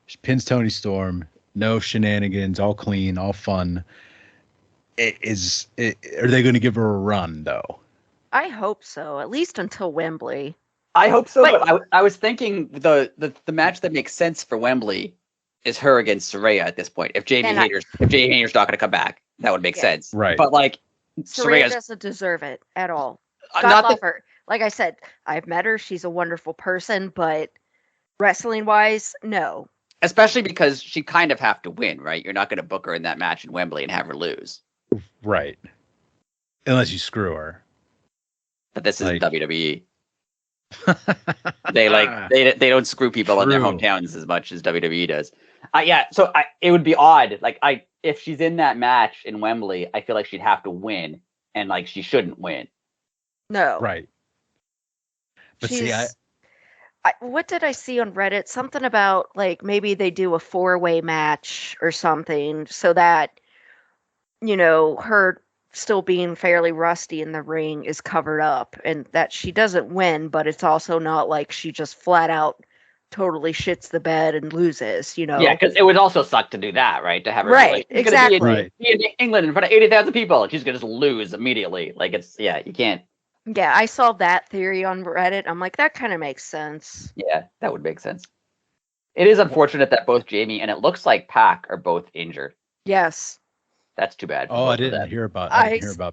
[SPEAKER 1] She pins Toni Storm. No shenanigans. All clean. All fun. Are they going to give her a run though?
[SPEAKER 2] I hope so. At least until Wembley.
[SPEAKER 3] I hope so. But I was thinking the match that makes sense for Wembley is her against Saraya at this point. If Jamie Hayter's not going to come back, that would make sense.
[SPEAKER 1] Right.
[SPEAKER 3] But like
[SPEAKER 2] Saraya doesn't deserve it at all. God love her. Like I said, I've met her. She's a wonderful person, but wrestling wise, no.
[SPEAKER 3] Especially because she kind of have to win, right? You're not going to book her in that match in Wembley and have her lose.
[SPEAKER 1] Right. Unless you screw her.
[SPEAKER 3] But this is WWE. They don't screw people in their hometowns as much as WWE does. So it would be odd. Like if she's in that match in Wembley, I feel like she'd have to win, and like she shouldn't win.
[SPEAKER 2] No.
[SPEAKER 1] Right. But
[SPEAKER 2] what did I see on Reddit? Something about like maybe they do a 4-way match or something so that her still being fairly rusty in the ring is covered up, and that she doesn't win, but it's also not like she just flat out totally shits the bed and loses,
[SPEAKER 3] Yeah, because it would also suck to do that, right? To have her
[SPEAKER 2] exactly
[SPEAKER 3] be in England in front of 80,000 people, and she's gonna just lose immediately. Like you can't.
[SPEAKER 2] Yeah, I saw that theory on Reddit. I'm like, that kind of makes sense.
[SPEAKER 3] Yeah, that would make sense. It is unfortunate that both Jamie and it looks like Pac are both injured.
[SPEAKER 2] Yes.
[SPEAKER 3] That's too bad.
[SPEAKER 1] I didn't hear about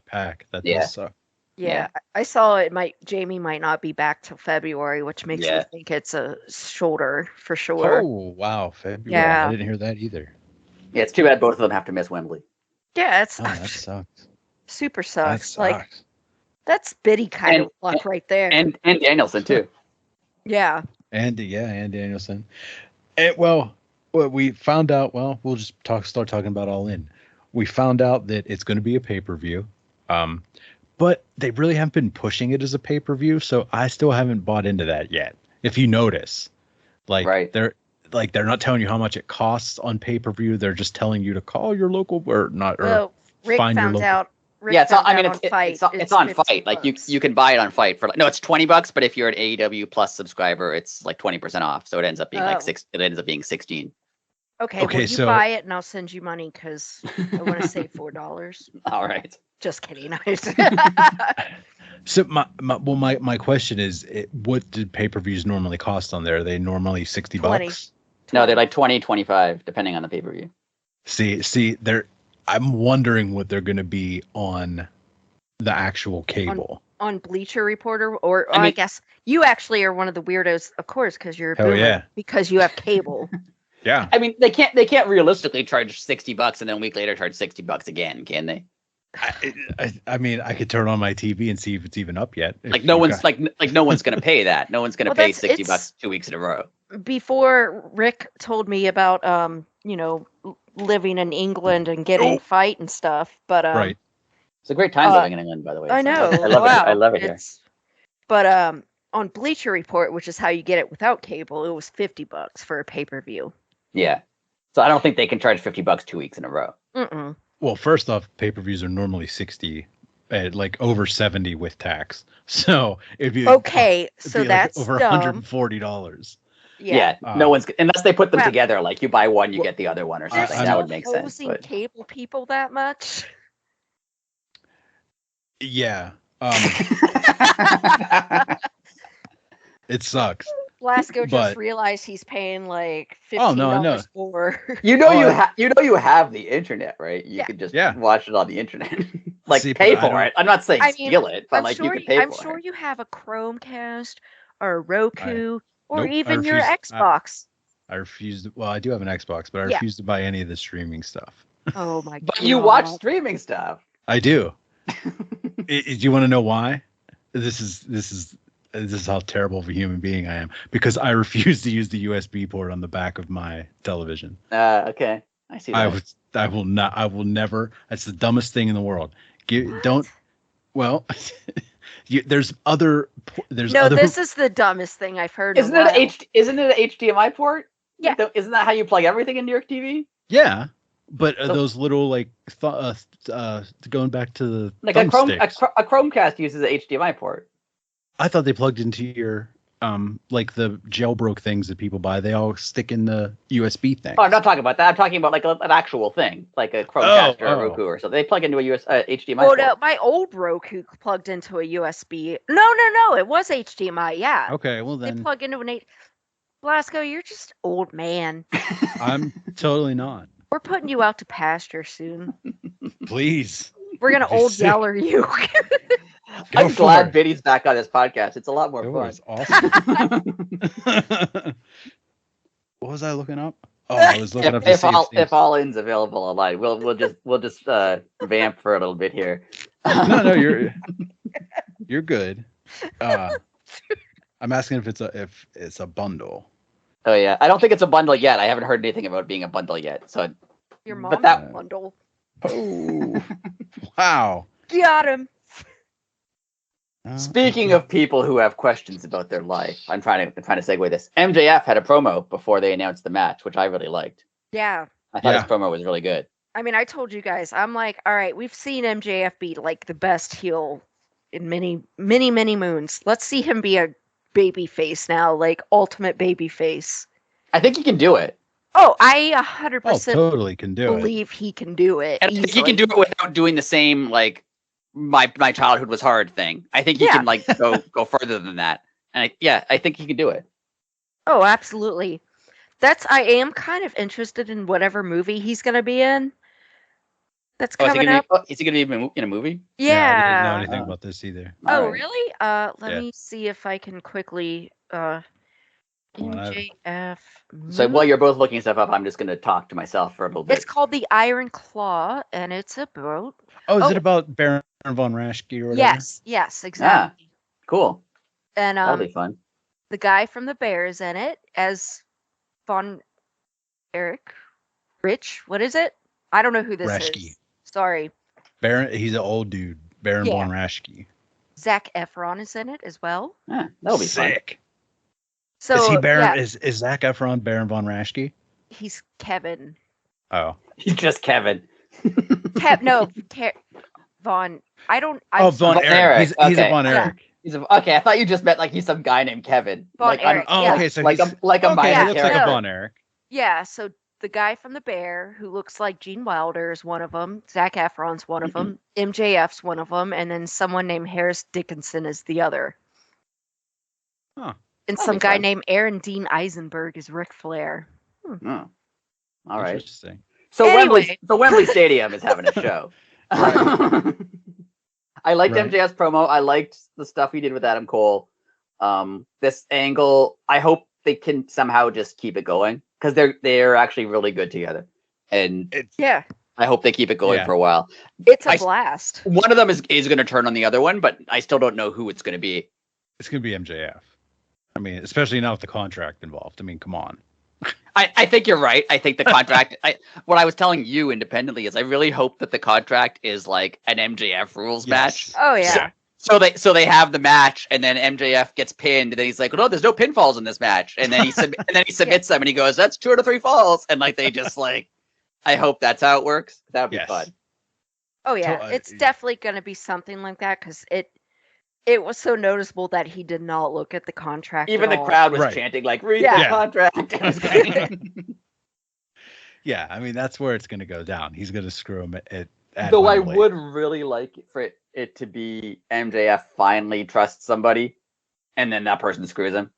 [SPEAKER 1] Pac. That does suck.
[SPEAKER 2] Yeah, I saw Jamie might not be back till February, which makes me think it's a shoulder for sure.
[SPEAKER 1] Oh, wow. February.
[SPEAKER 2] Yeah.
[SPEAKER 1] I didn't hear that either.
[SPEAKER 3] Yeah, it's too bad both of them have to miss Wembley.
[SPEAKER 2] Yeah,
[SPEAKER 1] that sucks.
[SPEAKER 2] Super sucks.
[SPEAKER 1] That
[SPEAKER 2] like
[SPEAKER 1] sucks.
[SPEAKER 2] that's Biddy kind of luck right there.
[SPEAKER 3] And Danielson too.
[SPEAKER 2] Yeah.
[SPEAKER 1] And Danielson. We found out. Well, we'll just start talking about All In. We found out that it's going to be a pay-per-view, but they really haven't been pushing it as a pay-per-view, so I still haven't bought into that yet. If you notice,
[SPEAKER 3] Right.
[SPEAKER 1] they're not telling you how much it costs on pay-per-view. They're just telling you to call your local or not or
[SPEAKER 2] Well, Rick
[SPEAKER 1] find your
[SPEAKER 2] found
[SPEAKER 1] local.
[SPEAKER 2] out. Rick
[SPEAKER 3] Yeah, it's on,
[SPEAKER 2] found
[SPEAKER 3] I mean
[SPEAKER 2] out on Fight.
[SPEAKER 3] it's on
[SPEAKER 2] $15.
[SPEAKER 3] Fight. Like you can buy it on Fight for no, it's $20, but if you're an AEW Plus subscriber, it's like 20% off. So it ends up being like
[SPEAKER 2] Oh.
[SPEAKER 3] it ends up being 16.
[SPEAKER 2] Okay,
[SPEAKER 1] Okay,
[SPEAKER 2] well, you
[SPEAKER 1] so-
[SPEAKER 2] buy it and I'll send you money because I want to save $4.
[SPEAKER 3] All right.
[SPEAKER 2] Just kidding.
[SPEAKER 1] So my question is, what do pay-per-views normally cost on there? Are they normally $60?
[SPEAKER 2] 20.
[SPEAKER 3] No, they're like 20, 25, depending on the pay-per-view.
[SPEAKER 1] See, I'm wondering what they're going to be on the actual cable.
[SPEAKER 2] On Bleacher Reporter, or
[SPEAKER 3] I
[SPEAKER 2] I
[SPEAKER 3] mean-
[SPEAKER 2] guess you actually are one of the weirdos, of course, because you're a
[SPEAKER 1] Hell
[SPEAKER 2] boomer,
[SPEAKER 1] yeah.
[SPEAKER 2] because you have cable.
[SPEAKER 1] Yeah.
[SPEAKER 3] I mean, they can't realistically charge $60 and then a week later charge $60 again, can they?
[SPEAKER 1] I mean, I could turn on my TV and see if it's even up yet.
[SPEAKER 3] Like no one's like no one's gonna pay that. No one's gonna
[SPEAKER 2] Well,
[SPEAKER 3] pay
[SPEAKER 2] that's-
[SPEAKER 3] $60 2 weeks in a row.
[SPEAKER 2] Before Rick told me about living in England and getting Fight and stuff, but
[SPEAKER 1] right.
[SPEAKER 3] It's a great time living in England, by the way.
[SPEAKER 2] I know.
[SPEAKER 3] I love
[SPEAKER 2] wow.
[SPEAKER 3] it. I love it here.
[SPEAKER 2] But on Bleacher Report, which is how you get it without cable, it was $50 for a pay-per-view.
[SPEAKER 3] Yeah. So I don't think they can charge $50 2 weeks in a row.
[SPEAKER 2] Mm-mm.
[SPEAKER 1] Well, first off, pay-per-views are normally 60, like over 70 with tax. So it'd be
[SPEAKER 2] Okay, so
[SPEAKER 1] like
[SPEAKER 2] that's
[SPEAKER 1] over
[SPEAKER 2] dumb.
[SPEAKER 1] $140.
[SPEAKER 2] Yeah.
[SPEAKER 3] No one's unless they put them
[SPEAKER 2] Well-
[SPEAKER 3] together. Like you buy one, you get the other one, or
[SPEAKER 2] They're
[SPEAKER 3] something.
[SPEAKER 1] I'm-
[SPEAKER 3] That
[SPEAKER 2] still
[SPEAKER 3] would make sense.
[SPEAKER 2] hosing
[SPEAKER 3] But
[SPEAKER 2] cable people that much.
[SPEAKER 1] Yeah. It sucks.
[SPEAKER 2] Blasco just
[SPEAKER 1] But-
[SPEAKER 2] realized he's paying like $15
[SPEAKER 1] Oh, no, I know.
[SPEAKER 2] more.
[SPEAKER 3] you know
[SPEAKER 1] Oh,
[SPEAKER 3] you have the internet, right? You
[SPEAKER 2] Yeah.
[SPEAKER 3] could just
[SPEAKER 1] Yeah.
[SPEAKER 3] watch it on the internet. Like
[SPEAKER 1] See, but
[SPEAKER 3] pay
[SPEAKER 1] I
[SPEAKER 3] for
[SPEAKER 1] don't-
[SPEAKER 3] it. I'm not saying
[SPEAKER 2] I mean,
[SPEAKER 3] steal it, but
[SPEAKER 2] I'm
[SPEAKER 3] like
[SPEAKER 2] sure
[SPEAKER 3] you could pay
[SPEAKER 2] I'm
[SPEAKER 3] for
[SPEAKER 2] sure
[SPEAKER 3] it.
[SPEAKER 2] you have a Chromecast or a Roku or
[SPEAKER 1] Nope, I
[SPEAKER 2] even your
[SPEAKER 1] refuse-
[SPEAKER 2] Xbox.
[SPEAKER 1] I refuse to, well, I do have an Xbox, but I
[SPEAKER 2] Yeah.
[SPEAKER 1] refuse to buy any of the streaming stuff.
[SPEAKER 2] Oh my god.
[SPEAKER 3] But you watch streaming stuff.
[SPEAKER 1] I do. Do you want to know why? This is how terrible of a human being I am, because I refuse to use the USB port on the back of my television.
[SPEAKER 3] Okay. I see that.
[SPEAKER 1] I will never. That's the dumbest thing in the world. Don't. Well, there's other.
[SPEAKER 2] No, this is the dumbest thing I've heard.
[SPEAKER 3] Isn't it an HDMI port?
[SPEAKER 2] Yeah.
[SPEAKER 3] Like, isn't that how you plug everything into your TV?
[SPEAKER 1] Yeah, but
[SPEAKER 3] So-
[SPEAKER 1] those little like going back to the
[SPEAKER 3] Like a
[SPEAKER 1] thumbsticks,
[SPEAKER 3] a Chromecast uses an HDMI port.
[SPEAKER 1] I thought they plugged into your like the jailbroke things that people buy. They all stick in the USB thing.
[SPEAKER 3] Oh, I'm not talking about that. I'm talking about like an actual thing, like a Chromecast or a
[SPEAKER 1] Oh.
[SPEAKER 3] Roku or something. They plug into a HDMI
[SPEAKER 2] Well,
[SPEAKER 3] port.
[SPEAKER 2] no, my old Roku plugged into a USB. No, it was HDMI. Yeah,
[SPEAKER 1] Okay, well
[SPEAKER 2] they
[SPEAKER 1] then
[SPEAKER 2] plug into an H. Blasco, you're just old man.
[SPEAKER 1] I'm totally not.
[SPEAKER 2] We're putting you out to pasture soon.
[SPEAKER 1] Please.
[SPEAKER 2] We're gonna
[SPEAKER 1] You're
[SPEAKER 2] old
[SPEAKER 1] sick.
[SPEAKER 2] yeller you.
[SPEAKER 1] Go
[SPEAKER 3] I'm
[SPEAKER 1] for
[SPEAKER 3] glad
[SPEAKER 1] it.
[SPEAKER 3] Biddy's back on this podcast. It's a lot more
[SPEAKER 1] It
[SPEAKER 3] fun.
[SPEAKER 1] was awesome. What was I looking up? Oh, I was looking up to see
[SPEAKER 3] If all in's available online, we'll just vamp for a little bit here.
[SPEAKER 1] no, you're good. I'm asking if it's a bundle.
[SPEAKER 3] Oh yeah, I don't think it's a bundle yet. I haven't heard anything about it being a bundle yet. So
[SPEAKER 2] Your
[SPEAKER 3] But
[SPEAKER 2] mom's
[SPEAKER 3] that-
[SPEAKER 2] bundle.
[SPEAKER 1] Oh, wow.
[SPEAKER 2] Got him.
[SPEAKER 3] speaking of people who have questions about their life, I'm trying to segue this. MJF had a promo before they announced the match, which I really liked.
[SPEAKER 2] Yeah.
[SPEAKER 3] I thought
[SPEAKER 1] Yeah.
[SPEAKER 3] his promo was really good.
[SPEAKER 2] I mean, I told you guys, I'm like, all right, we've seen MJF be like the best heel in many, many, many moons. Let's see him be a baby face now, like ultimate baby face.
[SPEAKER 3] I think he can do it.
[SPEAKER 2] Oh, I
[SPEAKER 1] Oh,
[SPEAKER 2] 100%
[SPEAKER 1] totally can do it.
[SPEAKER 2] believe he can do it.
[SPEAKER 3] And I think he can do it without doing the same like my childhood was hard thing. I think he
[SPEAKER 2] Yeah.
[SPEAKER 3] can like go further than that. And I think he can do it.
[SPEAKER 2] Oh, absolutely. I am kind of interested in whatever movie he's going to be in. That's
[SPEAKER 3] Oh,
[SPEAKER 2] coming up.
[SPEAKER 3] is he gonna be in a movie?
[SPEAKER 1] I didn't know
[SPEAKER 2] Yeah.
[SPEAKER 1] anything about this either.
[SPEAKER 2] Oh,
[SPEAKER 3] Alright.
[SPEAKER 2] really? Let
[SPEAKER 1] Yeah.
[SPEAKER 2] me see if I can quickly
[SPEAKER 1] Well,
[SPEAKER 2] MJF.
[SPEAKER 3] So while you're both looking stuff up, I'm just gonna talk to myself for a little bit.
[SPEAKER 2] It's called The Iron Claw, and it's about.
[SPEAKER 1] Oh, is
[SPEAKER 2] Oh.
[SPEAKER 1] it about Baron von Raschke or whatever?
[SPEAKER 2] Yes, exactly.
[SPEAKER 3] Cool.
[SPEAKER 2] And
[SPEAKER 3] That'll be fun.
[SPEAKER 2] the guy from the Bears in it as von Eric, Rich, what is it? I don't know who this
[SPEAKER 1] Reschke.
[SPEAKER 2] is. Sorry.
[SPEAKER 1] Baron, he's an old dude. Baron von Raschke.
[SPEAKER 2] Zac Efron is in it as well.
[SPEAKER 3] That'll be
[SPEAKER 1] sick.
[SPEAKER 2] So
[SPEAKER 1] is he Baron? Is Zac Efron Baron von Raschke?
[SPEAKER 2] He's Kevin.
[SPEAKER 1] Oh,
[SPEAKER 3] he's just Kevin.
[SPEAKER 2] Von.
[SPEAKER 1] Von Eric. He's a Von Eric.
[SPEAKER 3] Okay. I thought you just meant like he's some guy named Kevin.
[SPEAKER 2] Von Eric.
[SPEAKER 1] Okay, so
[SPEAKER 3] like a minor
[SPEAKER 1] he looks like a Von Eric.
[SPEAKER 2] Yeah. So the guy from The Bear who looks like Gene Wilder is one of them. Zac Efron's one of them. MJF's one of them, and then someone named Harris Dickinson is the other.
[SPEAKER 1] Huh.
[SPEAKER 2] And some guy named Aaron Dean Eisenberg is Ric Flair.
[SPEAKER 3] Oh. All right.
[SPEAKER 1] Interesting.
[SPEAKER 3] So anyway. Wembley Stadium is having a show.
[SPEAKER 1] Right.
[SPEAKER 3] I liked MJF's promo. I liked the stuff he did with Adam Cole. This angle, I hope they can somehow just keep it going because they're actually really good together. And I hope they keep it going for a while.
[SPEAKER 2] It's a blast.
[SPEAKER 3] One of them is going to turn on the other one, but I still don't know who it's going to be.
[SPEAKER 1] It's going to be MJF. I mean, especially now with the contract involved. I mean, come on.
[SPEAKER 3] I think you're right. I think the contract. What I was telling you independently is I really hope that the contract is like an MJF rules match.
[SPEAKER 2] Oh yeah.
[SPEAKER 3] So they have the match, and then MJF gets pinned, and then he's like, "No, there's no pinfalls in this match." And then he submits them, and he goes, "That's 2 out of 3 falls." And like they just like, I hope that's how it works. That would be fun.
[SPEAKER 2] Oh yeah, it's definitely going to be something like that because it was so noticeable that he did not look at the contract.
[SPEAKER 3] Even the crowd was chanting like, "Read the contract."
[SPEAKER 1] Yeah, I mean that's where it's going to go down. He's going to screw him at
[SPEAKER 3] Though
[SPEAKER 1] Wembley.
[SPEAKER 3] I would really like for it to be MJF finally trusts somebody, and then that person screws him.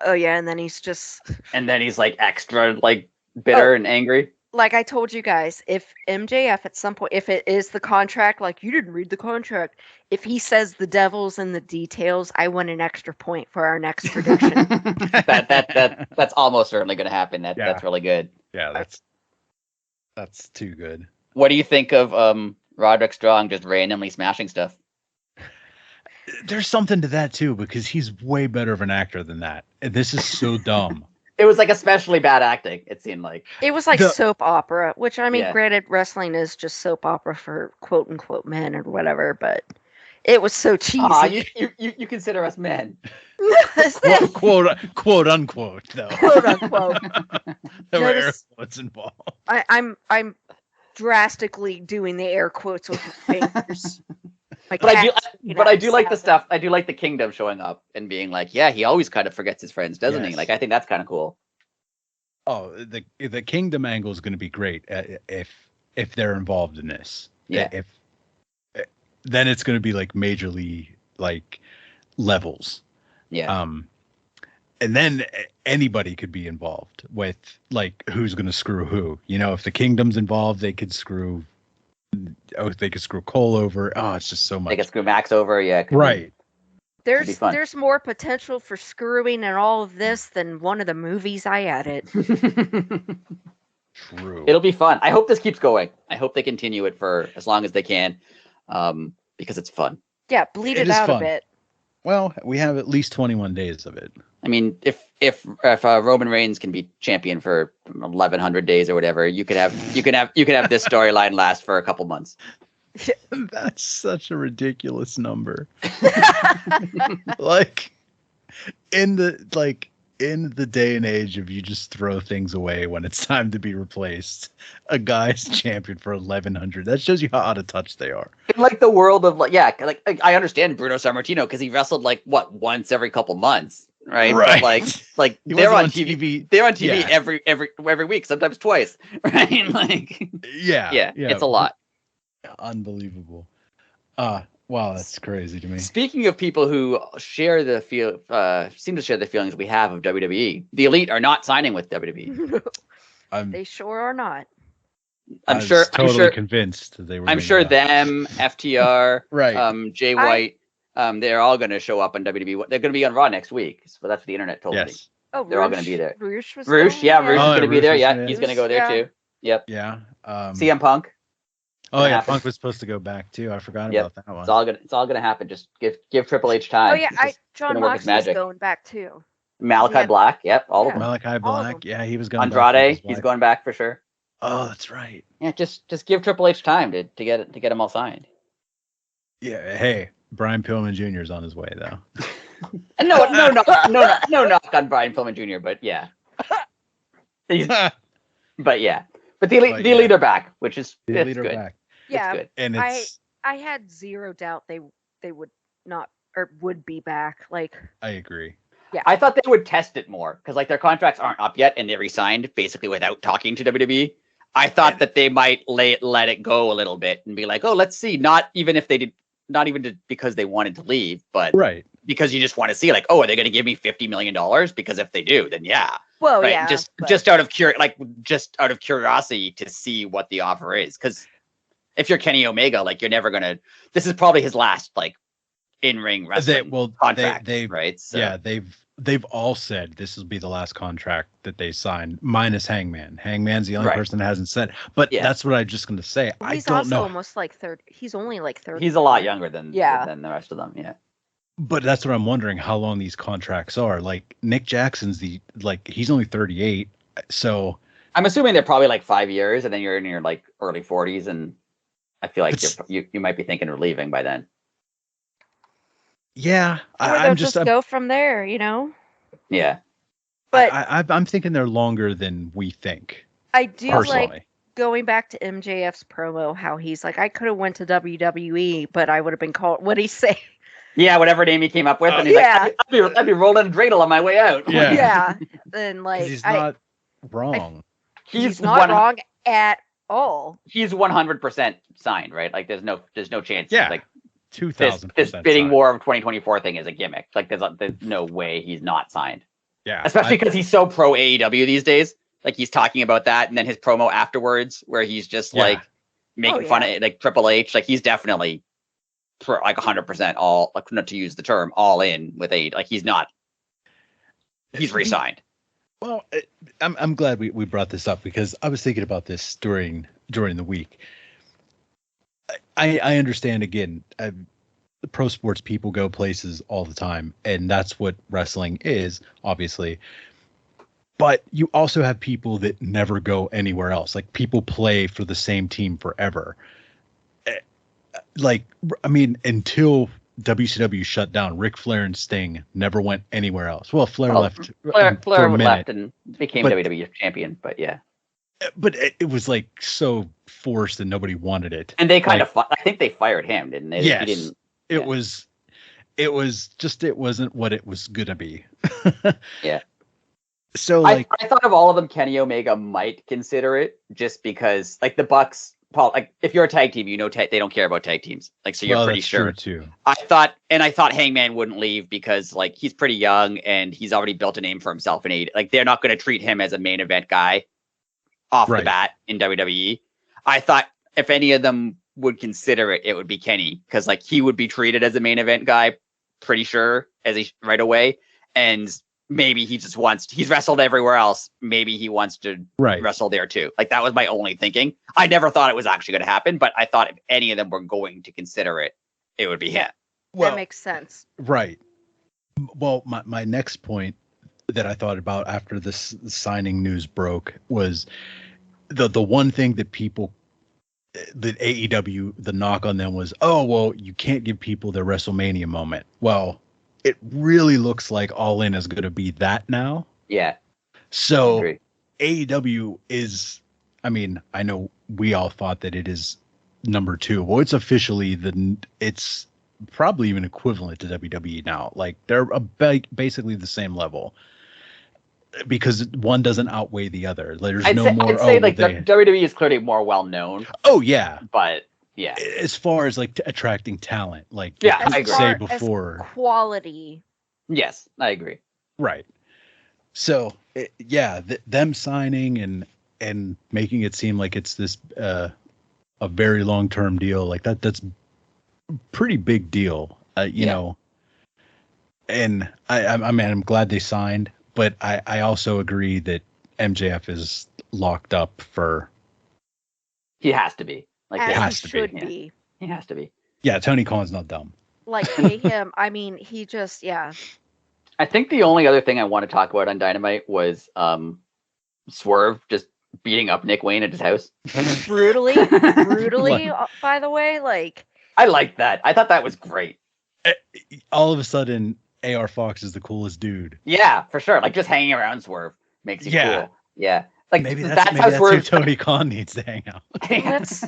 [SPEAKER 2] Oh yeah, and then he's
[SPEAKER 3] like extra like bitter and angry.
[SPEAKER 2] Like I told you guys, if MJF at some point, if it is the contract, like you didn't read the contract, if he says the devil's in the details, I win an extra point for our next prediction.
[SPEAKER 3] That's almost certainly going to happen. That's really good.
[SPEAKER 1] Yeah, that's too good.
[SPEAKER 3] What do you think of Roderick Strong just randomly smashing stuff?
[SPEAKER 1] There's something to that too, because he's way better of an actor than that. And this is so dumb.
[SPEAKER 3] It was like especially bad acting, it seemed like.
[SPEAKER 2] It was like soap opera, which I mean, granted, wrestling is just soap opera for quote unquote men or whatever, but it was so cheesy.
[SPEAKER 3] You consider us men.
[SPEAKER 1] quote unquote though.
[SPEAKER 2] Quote unquote.
[SPEAKER 1] There were air quotes involved.
[SPEAKER 2] I'm drastically doing the air quotes with my fingers.
[SPEAKER 3] But I do like the stuff. I do like the Kingdom showing up and being like, yeah, he always kind of forgets his friends, doesn't he? Like, I think that's kind of cool.
[SPEAKER 1] Oh, the Kingdom angle is going to be great if they're involved in this.
[SPEAKER 3] Yeah.
[SPEAKER 1] Then it's going to be like majorly like levels.
[SPEAKER 3] Yeah.
[SPEAKER 1] And then anybody could be involved with like who's going to screw who. You know, if the Kingdom's involved, they could screw. Oh, they could screw Cole over. Oh, it's just so much.
[SPEAKER 3] They could screw Max over. Yeah.
[SPEAKER 1] Right.
[SPEAKER 2] There's more potential for screwing in all of this than one of the movies I added.
[SPEAKER 1] True.
[SPEAKER 3] It'll be fun. I hope this keeps going. I hope they continue it for as long as they can, because it's fun.
[SPEAKER 2] Yeah, bleed it out a bit.
[SPEAKER 1] Well, we have at least 21 days of it.
[SPEAKER 3] I mean, if Roman Reigns can be champion for 1,100 days or whatever, you could have this storyline last for a couple months.
[SPEAKER 1] That's such a ridiculous number. Like in the day and age of you just throw things away when it's time to be replaced, a guy's champion for 1,100. That shows you how out of touch they are.
[SPEAKER 3] In like the world of I understand Bruno Sammartino because he wrestled once every couple months. Right. But like they're on TV. They're on TV every week, sometimes twice. Right. Like yeah, it's a lot.
[SPEAKER 1] Unbelievable. Wow, that's crazy to me.
[SPEAKER 3] Speaking of people who share seem to share the feelings we have of WWE, the Elite are not signing with WWE.
[SPEAKER 2] They sure are not.
[SPEAKER 3] I'm totally
[SPEAKER 1] convinced that they were.
[SPEAKER 3] I'm sure them, FTR,
[SPEAKER 1] right,
[SPEAKER 3] Jay White. They're all going to show up on WWE. They're going to be on Raw next week. So that's what the internet told me.
[SPEAKER 2] Oh,
[SPEAKER 3] they're all going to be there.
[SPEAKER 2] Roosh was
[SPEAKER 3] Roosh is going to be there. Yeah, he's going to go there too. Yep.
[SPEAKER 1] Yeah.
[SPEAKER 3] CM Punk.
[SPEAKER 1] Oh yeah, Punk was supposed to go back too. I forgot about that one.
[SPEAKER 3] It's all gonna happen. Just give Triple H time.
[SPEAKER 2] Oh yeah, John Moxley's going back too.
[SPEAKER 3] Malachi
[SPEAKER 2] Yeah.
[SPEAKER 3] Black. Yep, all of
[SPEAKER 2] Yeah.
[SPEAKER 3] them.
[SPEAKER 1] Malachi
[SPEAKER 2] All of
[SPEAKER 1] Black.
[SPEAKER 2] them.
[SPEAKER 1] Yeah, he was going back with
[SPEAKER 3] Andrade,
[SPEAKER 1] his
[SPEAKER 3] he's
[SPEAKER 1] wife.
[SPEAKER 3] going back for sure.
[SPEAKER 1] Oh, that's right.
[SPEAKER 3] Yeah, just give Triple H time to get them all signed.
[SPEAKER 1] Yeah. Hey, Brian Pillman Jr. is on his way though.
[SPEAKER 3] And no knock on Brian Pillman Jr. But yeah, but yeah, but the elite are back, which is
[SPEAKER 1] The elite are
[SPEAKER 3] good.
[SPEAKER 1] back,
[SPEAKER 2] Yeah.
[SPEAKER 3] It's good.
[SPEAKER 1] and it's.
[SPEAKER 2] I had zero doubt they would not or would be back. Like,
[SPEAKER 1] I agree.
[SPEAKER 3] I thought they would test it more because like their contracts aren't up yet and they resigned basically without talking to WWE. I thought that they might let it go a little bit and be like, oh, let's see. Not even because they wanted to leave, but
[SPEAKER 1] Right.
[SPEAKER 3] because you just want to see like, oh, are they going to give me $50 million? Because if they do, then yeah.
[SPEAKER 2] well,
[SPEAKER 3] Right.
[SPEAKER 2] yeah.
[SPEAKER 3] Just out of curiosity to see what the offer is. Because if you're Kenny Omega, like you're never gonna. This is probably his last like in-ring wrestling contract, right? So,
[SPEAKER 1] yeah, they've all said this will be the last contract that they sign, minus Hangman. Hangman's the only person that hasn't said. But that's what I'm just going to say.
[SPEAKER 2] Well,
[SPEAKER 1] I
[SPEAKER 2] he's
[SPEAKER 1] don't
[SPEAKER 2] also
[SPEAKER 1] know.
[SPEAKER 2] almost like 30. He's only like 30.
[SPEAKER 3] He's a lot younger than the rest of them. Yeah.
[SPEAKER 1] But that's what I'm wondering, how long these contracts are. Like Nick Jackson's he's only 38. So
[SPEAKER 3] I'm assuming they're probably like 5 years, and then you're in your like early 40s, and I feel like you might be thinking of leaving by then.
[SPEAKER 1] Yeah,
[SPEAKER 2] I'm just go from there, you know.
[SPEAKER 3] Yeah,
[SPEAKER 2] but
[SPEAKER 1] I'm thinking they're longer than we think.
[SPEAKER 2] I do
[SPEAKER 1] personally.
[SPEAKER 2] like going back to MJF's promo, how he's like, I could have went to WWE, but I would have been called. What'd he say?
[SPEAKER 3] Yeah, whatever name he came up with, and he's like, I'd be rolling a dreidel on my way out.
[SPEAKER 1] Yeah,
[SPEAKER 2] yeah. Then like
[SPEAKER 1] he's not wrong.
[SPEAKER 2] He's not wrong at all.
[SPEAKER 3] He's 100% signed, right? Like there's no chance.
[SPEAKER 1] Yeah,
[SPEAKER 3] like
[SPEAKER 1] 2,000%.
[SPEAKER 3] This bidding war of 2024 thing is a gimmick. Like there's no way he's not signed.
[SPEAKER 1] Yeah,
[SPEAKER 3] especially because he's so pro AEW these days. Like he's talking about that, and then his promo afterwards, where he's just like making fun of it, like Triple H. Like he's definitely like 100% all, like not to use the term, all in with AEW. Like he's not. He's re-signed.
[SPEAKER 1] Well, I'm glad we brought this up because I was thinking about this during the week. I understand again. The pro sports people go places all the time, and that's what wrestling is, obviously. But you also have people that never go anywhere else. Like people play for the same team forever. Like, I mean, until WCW shut down, Ric Flair and Sting never went anywhere else. Well, Flair left for a minute.
[SPEAKER 3] Left and became WWE champion, but yeah.
[SPEAKER 1] But it was like so forced and nobody wanted it.
[SPEAKER 3] And they kind of, I think they fired him, didn't they?
[SPEAKER 1] Yes.
[SPEAKER 3] He didn't,
[SPEAKER 1] it wasn't what it was gonna be.
[SPEAKER 3] Yeah.
[SPEAKER 1] So
[SPEAKER 3] I thought of all of them, Kenny Omega might consider it just because, like the Bucks, Paul. Like if you're a tag team, you know they don't care about tag teams. Like so, you're pretty sure.
[SPEAKER 1] True too.
[SPEAKER 3] I thought Hangman wouldn't leave because like he's pretty young and he's already built a name for himself in AEW. Like they're not going to treat him as a main event guy off the bat in WWE. I thought if any of them would consider it, it would be Kenny because like he would be treated as a main event guy, pretty sure right away, and maybe he's wrestled everywhere else. Maybe he wants to wrestle there too. Like that was my only thinking. I never thought it was actually going to happen, but I thought if any of them were going to consider it, it would be him.
[SPEAKER 2] Well, that makes sense.
[SPEAKER 1] Right. Well, my next point that I thought about after this signing news broke was the one thing that AEW, the knock on them was, oh, well, you can't give people their WrestleMania moment. Well, it really looks like All In is going to be that now. Yeah. So AEW is, I mean, I know we all thought that it is number 2. Well, it's officially it's probably even equivalent to WWE now. Like they're basically the same level because one doesn't outweigh the other. There's I'd say
[SPEAKER 3] WWE is clearly more well known.
[SPEAKER 1] Oh yeah.
[SPEAKER 3] But yeah,
[SPEAKER 1] as far as like attracting talent, like
[SPEAKER 3] I agree.
[SPEAKER 1] Say before
[SPEAKER 2] quality.
[SPEAKER 3] Yes, I agree.
[SPEAKER 1] Right. So them signing and making it seem like it's this a very long-term deal, like that's a pretty big deal, you know. And I'm glad they signed, but I also agree that MJF is locked up for.
[SPEAKER 3] He has to be.
[SPEAKER 2] Like he has to be.
[SPEAKER 3] He has to be.
[SPEAKER 1] Yeah, Tony Khan's not dumb.
[SPEAKER 2] Like pay him. I mean, he just
[SPEAKER 3] I think the only other thing I want to talk about on Dynamite was Swerve just beating up Nick Wayne at his house.
[SPEAKER 2] brutally, by the way, like
[SPEAKER 3] I liked that. I thought that was great.
[SPEAKER 1] All of a sudden, AR Fox is the coolest dude.
[SPEAKER 3] Yeah, for sure. Like just hanging around Swerve makes you cool. Yeah. Like
[SPEAKER 1] maybe
[SPEAKER 3] that's
[SPEAKER 1] how
[SPEAKER 3] Swerve.
[SPEAKER 1] who Tony Khan needs to hang out.
[SPEAKER 2] that's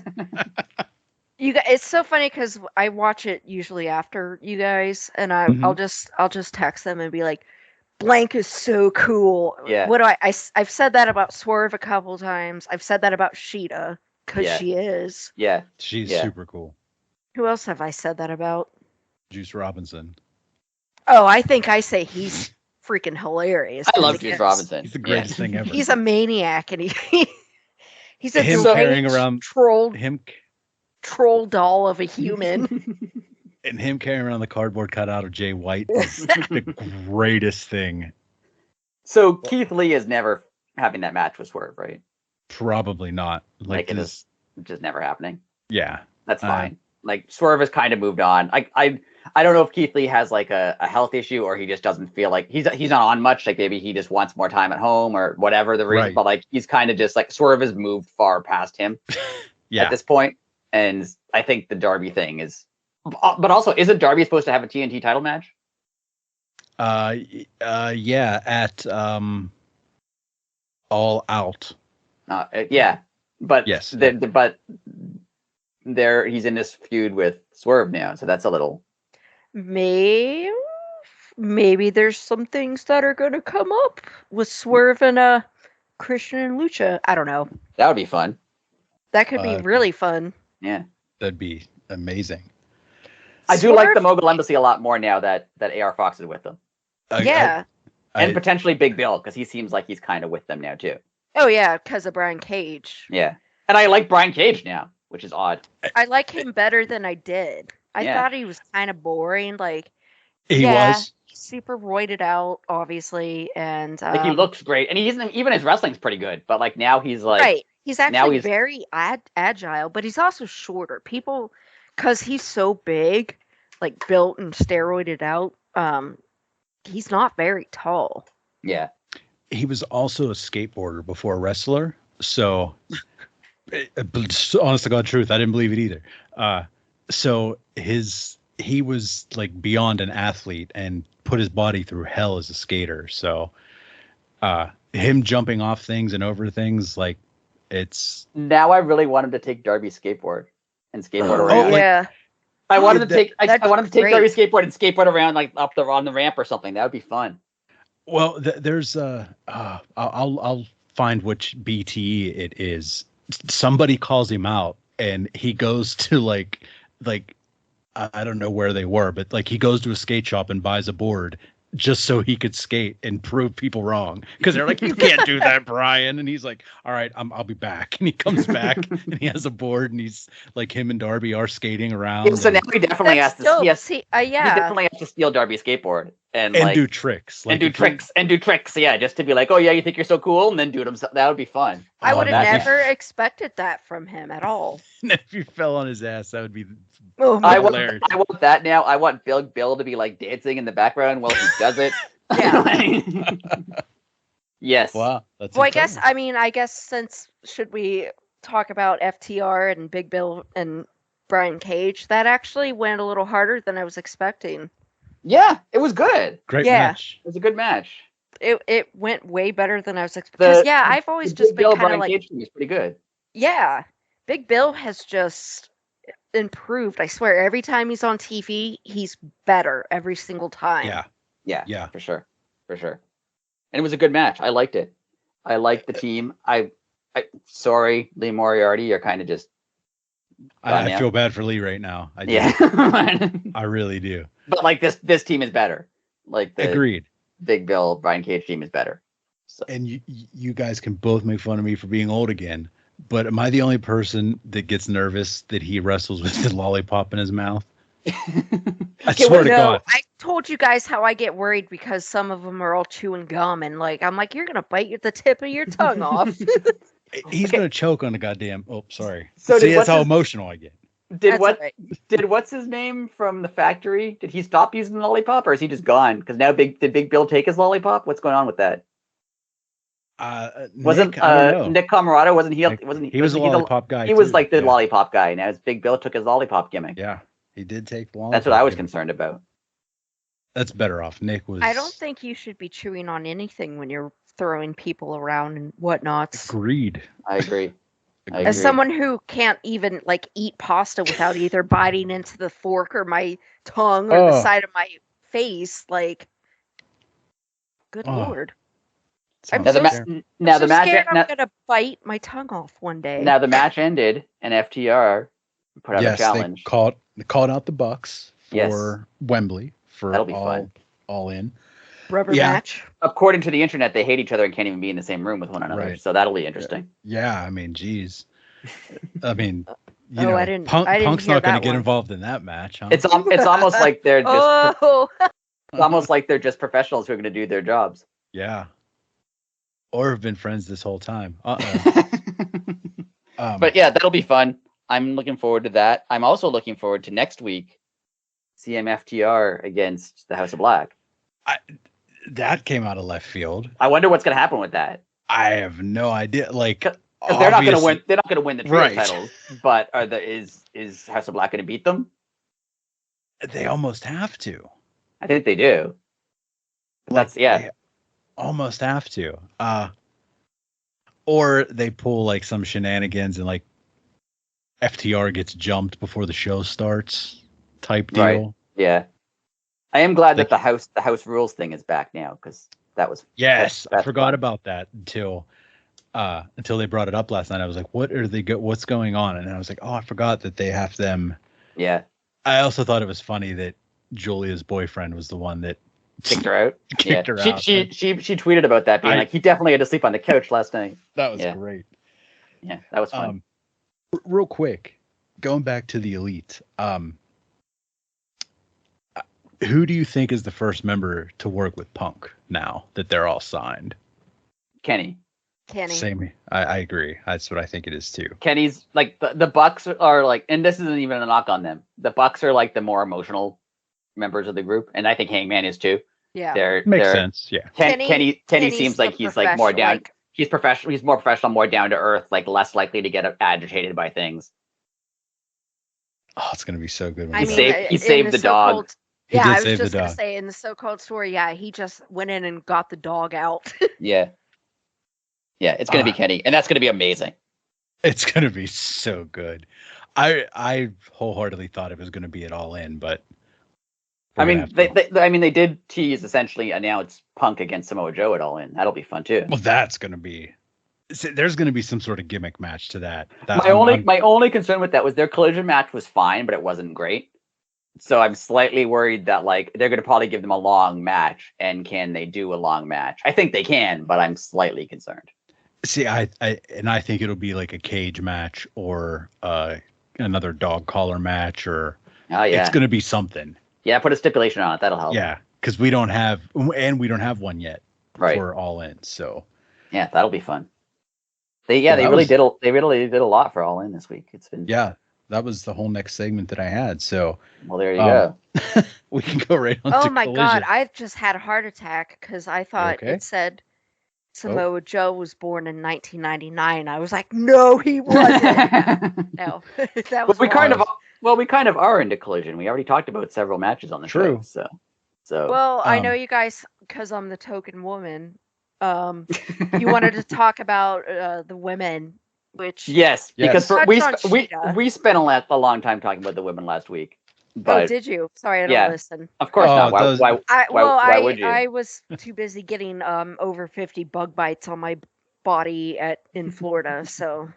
[SPEAKER 2] you guys. It's so funny because I watch it usually after you guys, and I'll just text them and be like, "Blank is so cool."
[SPEAKER 3] Yeah.
[SPEAKER 2] What do I've said that about Swerve a couple times. I've said that about Sheeta because she is.
[SPEAKER 3] Yeah.
[SPEAKER 1] She's super cool.
[SPEAKER 2] Who else have I said that about?
[SPEAKER 1] Juice Robinson.
[SPEAKER 2] Oh, I think I say he's freaking hilarious.
[SPEAKER 3] I love Juice Robinson.
[SPEAKER 1] He's the greatest thing ever.
[SPEAKER 2] He's a maniac, and he's a
[SPEAKER 1] him carrying around
[SPEAKER 2] troll doll of a human.
[SPEAKER 1] And him carrying around the cardboard cutout of Jay White is the greatest thing.
[SPEAKER 3] So Keith Lee is never having that match with Swerve, right?
[SPEAKER 1] Probably not.
[SPEAKER 3] Like it is just never happening.
[SPEAKER 1] Yeah,
[SPEAKER 3] that's fine. Like Swerve has kind of moved on. I don't know if Keith Lee has like a health issue or he just doesn't feel like he's not on much. Like maybe he just wants more time at home or whatever the reason. Right. But like he's kind of just like Swerve has moved far past him at this point. And I think the Darby thing is, but also isn't Darby supposed to have a TNT title match?
[SPEAKER 1] Yeah, at All Out.
[SPEAKER 3] Yeah, but
[SPEAKER 1] yes,
[SPEAKER 3] but there he's in this feud with Swerve now, so that's a little.
[SPEAKER 2] Maybe there's some things that are going to come up with Swerve and Christian and Lucha. I don't know.
[SPEAKER 3] That would be fun.
[SPEAKER 2] That could be really fun.
[SPEAKER 3] Yeah,
[SPEAKER 1] that'd be amazing.
[SPEAKER 3] I do like the Mogul Embassy a lot more now that AR Fox is with them. And potentially Big Bill, because he seems like he's kind of with them now too.
[SPEAKER 2] Oh yeah, because of Brian Cage.
[SPEAKER 3] Yeah, and I like Brian Cage now, which is odd.
[SPEAKER 2] I like him better than I did. I thought he was kind of boring. Like
[SPEAKER 1] he was
[SPEAKER 2] super roided out, obviously, and
[SPEAKER 3] like he looks great, and even his wrestling's pretty good. But like now he's like
[SPEAKER 2] right. He's actually very agile, but he's also shorter. People, because he's so big, like built and steroided out, he's not very tall.
[SPEAKER 3] Yeah.
[SPEAKER 1] He was also a skateboarder before a wrestler. So, honest to God truth, I didn't believe it either. So he was like beyond an athlete and put his body through hell as a skater. So, him jumping off things and over things, like, it's
[SPEAKER 3] now I really wanted to take Darby's skateboard and skateboard around.
[SPEAKER 2] Oh yeah.
[SPEAKER 3] I wanted to take Darby's skateboard and skateboard around like up on the ramp or something. That would be fun.
[SPEAKER 1] Well, there's I'll find which BTE it is. Somebody calls him out and he goes to like I don't know where they were, but like he goes to a skate shop and buys a board just so he could skate and prove people wrong, because they're like, you can't do that, Brian. And he's like, all right, I'll be back. And he comes back and he has a board and he's like, him and Darby are skating around.
[SPEAKER 3] Yeah, so now he definitely has to.
[SPEAKER 2] He
[SPEAKER 3] definitely has to steal Darby's skateboard and like,
[SPEAKER 1] do tricks,
[SPEAKER 3] like, and do tricks. Yeah, just to be like, oh yeah, you think you're so cool, and then do it himself. That would be fun.
[SPEAKER 2] I would have never expected that from him at all.
[SPEAKER 1] If you fell on his ass, that would be.
[SPEAKER 3] I want that now. I want Bill to be like dancing in the background while he does it.
[SPEAKER 2] Yeah.
[SPEAKER 3] Yes.
[SPEAKER 1] Wow. That's
[SPEAKER 2] well, I guess since should we talk about FTR and Big Bill and Brian Cage, that actually went a little harder than I was expecting.
[SPEAKER 3] Yeah, it was good.
[SPEAKER 1] Great match.
[SPEAKER 3] It was a good match.
[SPEAKER 2] It went way better than I was expecting. Yeah, I've always just been kind of like.
[SPEAKER 3] Cage was pretty good.
[SPEAKER 2] Yeah, Big Bill has just improved. I swear, every time he's on TV, he's better every single time.
[SPEAKER 3] Yeah, for sure. And it was a good match. I liked it. I liked the team. I sorry, Lee Moriarty, you're kind of just.
[SPEAKER 1] I feel bad for Lee right now. I really do.
[SPEAKER 3] But like this team is better. Like
[SPEAKER 1] agreed.
[SPEAKER 3] Big Bill, Brian Cage team is better. So.
[SPEAKER 1] And you guys can both make fun of me for being old again. But am I the only person that gets nervous that he wrestles with the lollipop in his mouth? I swear to God.
[SPEAKER 2] I told you guys how I get worried because some of them are all chewing gum, and like I'm like, you're gonna bite the tip of your tongue off.
[SPEAKER 1] He's gonna choke on the goddamn. Oh, sorry.
[SPEAKER 3] So
[SPEAKER 1] see, that's how emotional I get.
[SPEAKER 3] Did
[SPEAKER 2] That's
[SPEAKER 3] what?
[SPEAKER 2] all right.
[SPEAKER 3] Did what's his name from the factory? Did he stop using the lollipop, or is he just gone? Because now did Big Bill take his lollipop? What's going on with that? Wasn't
[SPEAKER 1] Nick, I don't know.
[SPEAKER 3] Nick Camarado? Wasn't he?
[SPEAKER 1] Nick-
[SPEAKER 3] Wasn't he?
[SPEAKER 1] he was a
[SPEAKER 3] wasn't
[SPEAKER 1] lollipop guy
[SPEAKER 3] He was
[SPEAKER 1] too.
[SPEAKER 3] like the
[SPEAKER 1] Yeah.
[SPEAKER 3] lollipop guy. Now it's Big Bill took his lollipop gimmick.
[SPEAKER 1] Yeah, he did take the
[SPEAKER 3] That's what I was
[SPEAKER 1] gimmick.
[SPEAKER 3] concerned about.
[SPEAKER 1] That's better off. Nick was.
[SPEAKER 2] I don't think you should be chewing on anything when you're throwing people around and whatnots.
[SPEAKER 1] Agreed.
[SPEAKER 3] I agree. I
[SPEAKER 2] As
[SPEAKER 3] agree.
[SPEAKER 2] someone who can't even like eat pasta without either biting into the fork or my tongue or the
[SPEAKER 1] Oh.
[SPEAKER 2] side of my face, like, good
[SPEAKER 1] Oh.
[SPEAKER 2] lord.
[SPEAKER 1] Sounds
[SPEAKER 3] Now the,
[SPEAKER 1] like
[SPEAKER 3] ma-
[SPEAKER 1] there-
[SPEAKER 3] now
[SPEAKER 2] I'm
[SPEAKER 3] the
[SPEAKER 2] so
[SPEAKER 3] match
[SPEAKER 2] scared
[SPEAKER 3] now,
[SPEAKER 2] I'm gonna bite my tongue off one day.
[SPEAKER 3] now the match ended, and FTR put out a
[SPEAKER 1] yes,
[SPEAKER 3] challenge.
[SPEAKER 1] they called out the Bucks for
[SPEAKER 3] Yes.
[SPEAKER 1] Wembley for
[SPEAKER 3] That'll be fun.
[SPEAKER 1] all in.
[SPEAKER 2] Rubber
[SPEAKER 1] yeah.
[SPEAKER 2] match.
[SPEAKER 3] According to the internet, they hate each other and can't even be in the same room with one another.
[SPEAKER 1] Right.
[SPEAKER 3] So that'll be interesting.
[SPEAKER 1] Yeah, I mean, geez. I mean, you
[SPEAKER 2] Oh,
[SPEAKER 1] know,
[SPEAKER 2] I didn't
[SPEAKER 1] Punk's
[SPEAKER 2] hear
[SPEAKER 1] not going
[SPEAKER 2] that
[SPEAKER 1] to get
[SPEAKER 2] one.
[SPEAKER 1] involved in that match, huh?
[SPEAKER 3] It's almost like they're just
[SPEAKER 2] Oh,
[SPEAKER 3] it's almost like they're just professionals who are going to do their jobs.
[SPEAKER 1] Yeah. Or have been friends this whole time.
[SPEAKER 3] But yeah, that'll be fun. I'm looking forward to that. I'm also looking forward to next week, CMFTR against the House of Black.
[SPEAKER 1] that came out of left field.
[SPEAKER 3] I wonder what's going to happen with that.
[SPEAKER 1] I have no idea. Like,
[SPEAKER 3] 'Cause they're not going to
[SPEAKER 1] obviously-
[SPEAKER 3] win. They're not going to win the trio
[SPEAKER 1] Right.
[SPEAKER 3] titles. But is House of Black going to beat them?
[SPEAKER 1] They almost have to.
[SPEAKER 3] I think they do. That's
[SPEAKER 1] They almost have to. Or they pull like some shenanigans and like FTR gets jumped before the show starts type deal.
[SPEAKER 3] Right. Yeah. I am glad that the house rules thing is back now, because that was
[SPEAKER 1] Yes, I
[SPEAKER 3] that's
[SPEAKER 1] forgot
[SPEAKER 3] fun.
[SPEAKER 1] about that until they brought it up last night. I was like, what's going on? And I was like, oh, I forgot that they have them.
[SPEAKER 3] Yeah.
[SPEAKER 1] I also thought it was funny that Julia's boyfriend was the one that
[SPEAKER 3] Kicked her out.
[SPEAKER 1] kicked her out.
[SPEAKER 3] She tweeted about that, being like, he definitely had to sleep on the couch last night.
[SPEAKER 1] That was
[SPEAKER 3] Yeah.
[SPEAKER 1] great.
[SPEAKER 3] Yeah, that was fun.
[SPEAKER 1] Real quick, going back to the Elite, who do you think is the first member to work with Punk now that they're all signed?
[SPEAKER 3] Kenny.
[SPEAKER 1] Same. I agree. That's what I think it is too.
[SPEAKER 3] Kenny's like the Bucks are like, and this isn't even a knock on them. The Bucks are like the more emotional members of the group, and I think Hangman is too.
[SPEAKER 2] yeah.
[SPEAKER 1] Makes
[SPEAKER 3] they're
[SPEAKER 1] sense. Yeah.
[SPEAKER 3] Kenny
[SPEAKER 2] Kenny's
[SPEAKER 3] seems
[SPEAKER 2] the
[SPEAKER 3] like he's like more
[SPEAKER 2] professional,
[SPEAKER 3] down. He's professional. He's more professional, more down to earth, like less likely to get agitated by things.
[SPEAKER 1] Oh, it's gonna be so good. When
[SPEAKER 2] I
[SPEAKER 3] He
[SPEAKER 1] he
[SPEAKER 2] mean,
[SPEAKER 1] does.
[SPEAKER 3] he
[SPEAKER 2] in
[SPEAKER 3] saved the dog.
[SPEAKER 2] so-called-
[SPEAKER 1] He
[SPEAKER 2] Yeah,
[SPEAKER 1] did
[SPEAKER 2] I was
[SPEAKER 1] save the
[SPEAKER 2] just gonna
[SPEAKER 1] dog.
[SPEAKER 2] say in the so-called story, yeah, he just went in and got the dog out.
[SPEAKER 3] Yeah. Yeah, it's gonna be Kenny, and that's gonna be amazing.
[SPEAKER 1] It's gonna be so good. I wholeheartedly thought it was gonna be it all in, but
[SPEAKER 3] I
[SPEAKER 1] we're
[SPEAKER 3] mean,
[SPEAKER 1] gonna have to-
[SPEAKER 3] they did tease essentially announce Punk against Samoa Joe at All In. That'll be fun too.
[SPEAKER 1] well, that's gonna be. There's gonna be some sort of gimmick match to that.
[SPEAKER 3] My only concern with that was their collision match was fine, but it wasn't great. So I'm slightly worried that like they're gonna probably give them a long match, and can they do a long match? I think they can, but I'm slightly concerned.
[SPEAKER 1] See, I think it'll be like a cage match or another dog collar match, or
[SPEAKER 3] Oh yeah,
[SPEAKER 1] it's gonna be something.
[SPEAKER 3] yeah. Put a stipulation on it. That'll help.
[SPEAKER 1] Yeah, because we don't have one yet
[SPEAKER 3] Right.
[SPEAKER 1] for All In. So
[SPEAKER 3] Yeah, that'll be fun. They
[SPEAKER 1] Well, that
[SPEAKER 3] really
[SPEAKER 1] was-
[SPEAKER 3] did a lot for All In this week. It's been
[SPEAKER 1] yeah, that was the whole next segment that I had. So
[SPEAKER 3] well. There you go.
[SPEAKER 1] we can go right on.
[SPEAKER 2] Oh
[SPEAKER 1] to
[SPEAKER 2] my
[SPEAKER 1] Collision.
[SPEAKER 2] god, I just had a heart attack because I thought
[SPEAKER 1] okay?
[SPEAKER 2] it said Samoa Joe was born in 1999. I was like, no, he wasn't. No, that was
[SPEAKER 3] we kind
[SPEAKER 2] wrong.
[SPEAKER 3] we kind of are into Collision. We already talked about several matches on the
[SPEAKER 1] True.
[SPEAKER 3] show. So
[SPEAKER 2] Well, I know
[SPEAKER 1] Um,
[SPEAKER 2] you guys, because I'm the token woman. You wanted to talk about the women, which
[SPEAKER 3] yes, because
[SPEAKER 2] Touched on
[SPEAKER 3] we
[SPEAKER 2] Cheetah.
[SPEAKER 3] spent a long time talking about the women last week.
[SPEAKER 2] oh,
[SPEAKER 3] But
[SPEAKER 2] did you? Sorry, I don't
[SPEAKER 3] yeah.
[SPEAKER 2] listen.
[SPEAKER 3] of course
[SPEAKER 1] Oh,
[SPEAKER 3] not. Why,
[SPEAKER 1] those-
[SPEAKER 3] why, why would you?
[SPEAKER 2] I was too busy getting over 50 bug bites on my body in Florida, so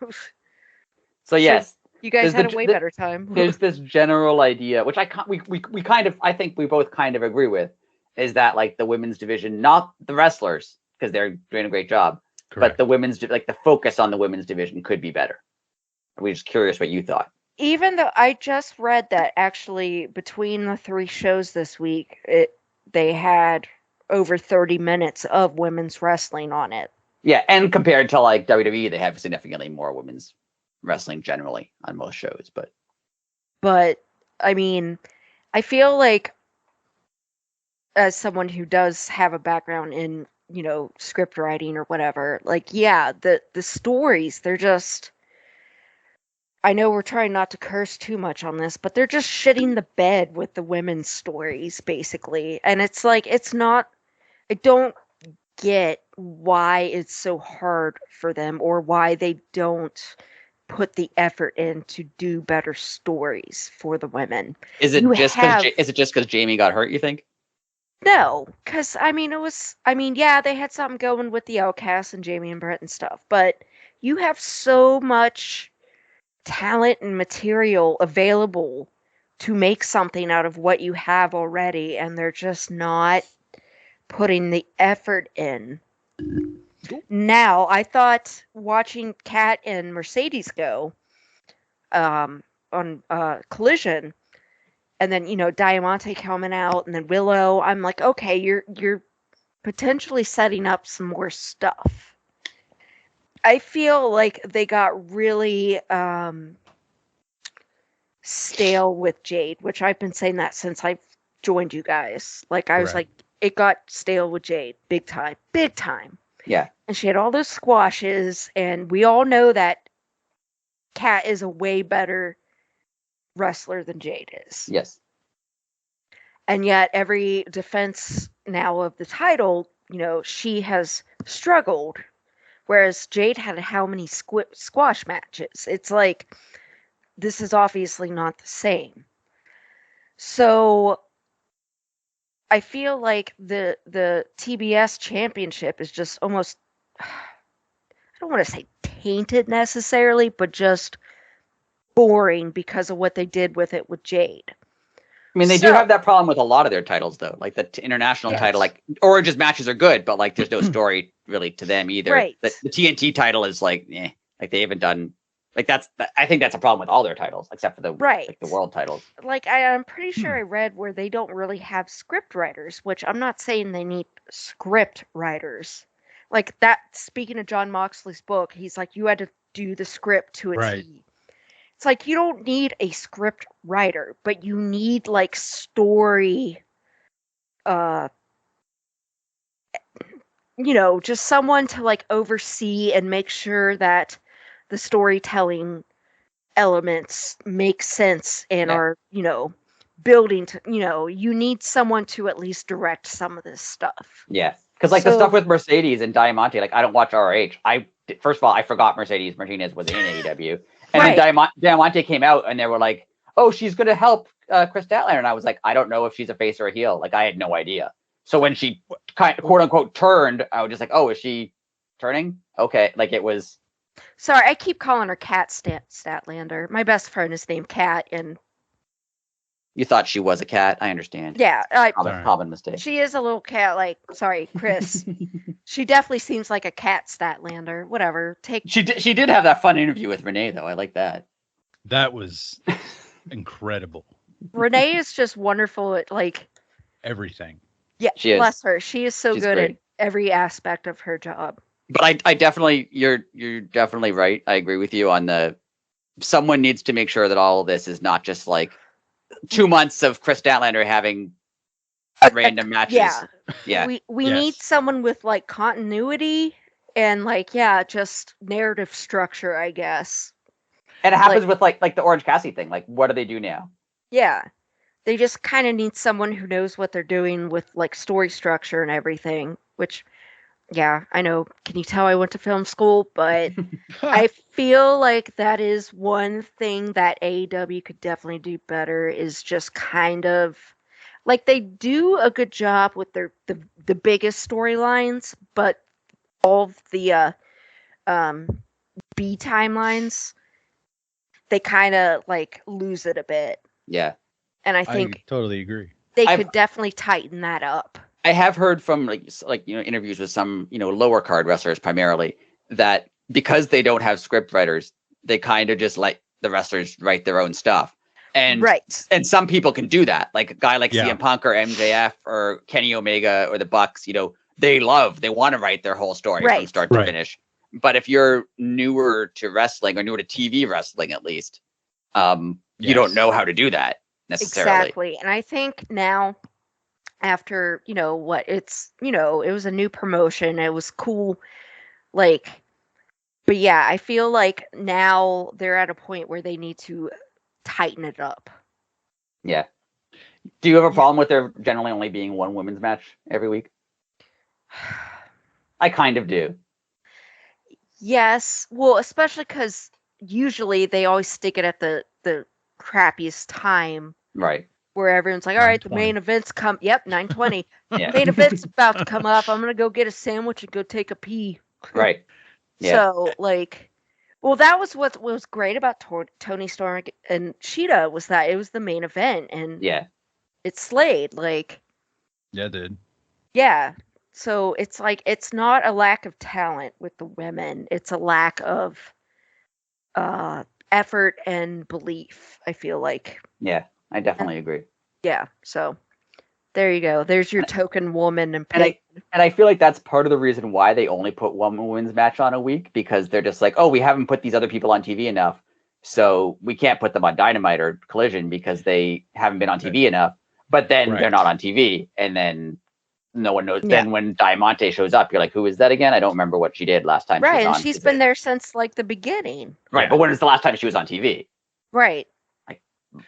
[SPEAKER 3] So yes,
[SPEAKER 2] you guys
[SPEAKER 3] There's
[SPEAKER 2] had
[SPEAKER 3] the-
[SPEAKER 2] a way
[SPEAKER 3] the-
[SPEAKER 2] better time.
[SPEAKER 3] there's this general idea, which we kind of, I think we both kind of agree with, is that like the women's division, not the wrestlers, because they're doing a great job,
[SPEAKER 1] Correct.
[SPEAKER 3] but the women's, like the focus on the women's division could be better. We're just curious what you thought.
[SPEAKER 2] Even though I just read that actually between the 3 shows this week, they had over 30 minutes of women's wrestling on it.
[SPEAKER 3] Yeah, and compared to like WWE, they have significantly more women's wrestling generally on most shows, but
[SPEAKER 2] But I mean, I feel like as someone who does have a background in, script writing or whatever, like, yeah, the stories, they're just, I know we're trying not to curse too much on this, but they're just shitting the bed with the women's stories, basically. And it's like, I don't get why it's so hard for them or why they don't put the effort in to do better stories for the women.
[SPEAKER 3] Is it just because Jamie got hurt, you think?
[SPEAKER 2] No, because yeah, they had something going with the Outcasts and Jamie and Brett and stuff, but you have so much talent and material available to make something out of what you have already, and they're just not putting the effort in. Now, I thought watching Kat and Mercedes go on Collision, and then Diamante coming out, and then Willow. I'm like, okay, you're potentially setting up some more stuff. I feel like they got really stale with Jade, which I've been saying that since I've joined you guys. Like I was like, it got stale with Jade, big time, big time.
[SPEAKER 3] Yeah.
[SPEAKER 2] And she had all those squashes, and we all know that Kat is a way better wrestler than Jade is.
[SPEAKER 3] Yes.
[SPEAKER 2] And yet every defense now of the title, she has struggled. Whereas Jade had how many squash matches? It's like, this is obviously not the same. So I feel like the TBS championship is just almost, I don't want to say tainted necessarily, but just boring because of what they did with it with Jade.
[SPEAKER 3] I mean, they do have that problem with a lot of their titles, though. Like the international title, like Origins matches are good, but like there's no story really to them either.
[SPEAKER 2] Right.
[SPEAKER 3] The TNT title is like, like they haven't done. Like I think that's a problem with all their titles, except for the the world titles.
[SPEAKER 2] Like I'm pretty sure I read where they don't really have script writers, which I'm not saying they need script writers. Like that. Speaking of John Moxley's book, he's like, you had to do the script to a T. It's like you don't need a script writer, but you need like story. Just someone to like oversee and make sure that the storytelling elements make sense and are, building to, you need someone to at least direct some of this stuff.
[SPEAKER 3] Yeah. Because like the stuff with Mercedes and Diamante, like I don't watch ROH. First of all, I forgot Mercedes Martinez was in AEW. And then Diamante came out and they were like, oh, she's going to help Chris Statlander. And I was like, I don't know if she's a face or a heel. Like I had no idea. So when she quote unquote turned, I was just like, oh, is she turning? Okay. Like it was.
[SPEAKER 2] Sorry, I keep calling her Kat Statlander. My best friend is named Kat, and
[SPEAKER 3] you thought she was a cat. I understand.
[SPEAKER 2] Yeah,
[SPEAKER 3] common mistake.
[SPEAKER 2] She is a little cat. Like, sorry, Chris. She definitely seems like a Kat Statlander. Whatever.
[SPEAKER 3] She did have that fun interview with Renee, though. I like that.
[SPEAKER 1] That was incredible.
[SPEAKER 2] Renee is just wonderful at like
[SPEAKER 1] everything.
[SPEAKER 2] Yeah,
[SPEAKER 3] she
[SPEAKER 2] bless her. She is so good
[SPEAKER 3] great
[SPEAKER 2] at every aspect of her job.
[SPEAKER 3] But I definitely, you're definitely right. I agree with you on someone needs to make sure that all of this is not just like 2 months of Chris Statlander having random matches. Yeah.
[SPEAKER 2] We need someone with like continuity and like, just narrative structure, I guess.
[SPEAKER 3] And it happens with like the Orange Cassidy thing. Like, what do they do now?
[SPEAKER 2] Yeah. They just kind of need someone who knows what they're doing with like story structure and everything, which I know. Can you tell I went to film school? But I feel like that is one thing that AEW could definitely do better is just kind of like they do a good job with the biggest storylines, but all of the B timelines, they kind of like lose it a bit.
[SPEAKER 3] Yeah.
[SPEAKER 2] And I think
[SPEAKER 1] I totally agree.
[SPEAKER 2] They could definitely tighten that up.
[SPEAKER 3] I have heard from like interviews with some lower card wrestlers primarily that because they don't have script writers, they kind of just let the wrestlers write their own stuff. And and some people can do that, like a guy like CM Punk or MJF or Kenny Omega or the Bucks. They want to write their whole story from start to finish. But if you're newer to wrestling or newer to TV wrestling, at least, you don't know how to do that necessarily.
[SPEAKER 2] Exactly. And I think now, after, it was a new promotion. It was cool. Like, but yeah, I feel like now they're at a point where they need to tighten it up.
[SPEAKER 3] Yeah. Do you have a problem with there generally only being one women's match every week? I kind of do.
[SPEAKER 2] Yes. Well, especially because usually they always stick it at the crappiest time.
[SPEAKER 3] Right.
[SPEAKER 2] Where everyone's like, all right, the
[SPEAKER 1] 9:20.
[SPEAKER 2] main event's come. Yep, 9:20.
[SPEAKER 3] Yeah.
[SPEAKER 2] Main event's about to come up. I'm going to go get a sandwich and go take a pee.
[SPEAKER 3] Right. Yeah.
[SPEAKER 2] So, well, that was what was great about Tony Storm and Cheetah, was that it was the main event, and
[SPEAKER 3] Yeah.
[SPEAKER 2] it slayed.
[SPEAKER 1] Yeah, it did.
[SPEAKER 2] Yeah. So it's like, it's not a lack of talent with the women. It's a lack of effort and belief, I feel like.
[SPEAKER 3] Yeah. I definitely agree.
[SPEAKER 2] Yeah. So there you go. There's your token woman and
[SPEAKER 3] I feel like that's part of the reason why they only put one women's match on a week, because they're just like, oh, we haven't put these other people on TV enough, so we can't put them on Dynamite or Collision because they haven't been on TV enough. But then they're not on TV, and then no one knows.
[SPEAKER 2] Yeah.
[SPEAKER 3] Then when Diamante shows up, you're like, who is that again? I don't remember what she did last time.
[SPEAKER 2] Right,
[SPEAKER 3] she was
[SPEAKER 2] and
[SPEAKER 3] on
[SPEAKER 2] she's
[SPEAKER 3] TV.
[SPEAKER 2] been there since the beginning.
[SPEAKER 3] Right, but when was the last time she was on TV?
[SPEAKER 2] Right.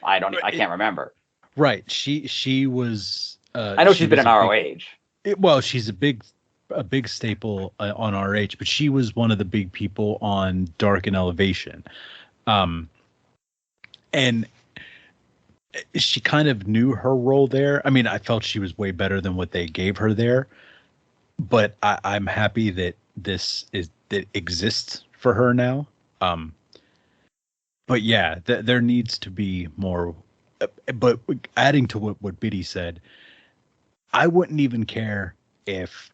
[SPEAKER 3] I can't remember.
[SPEAKER 1] Right. She was.
[SPEAKER 3] I know she's been in ROH.
[SPEAKER 1] She's a big staple on RH, but she was one of the big people on Dark and Elevation, and she kind of knew her role there. I mean, I felt she was way better than what they gave her there, but I'm happy that that exists for her now. But yeah, there needs to be more. But adding to what Biddy said, I wouldn't even care if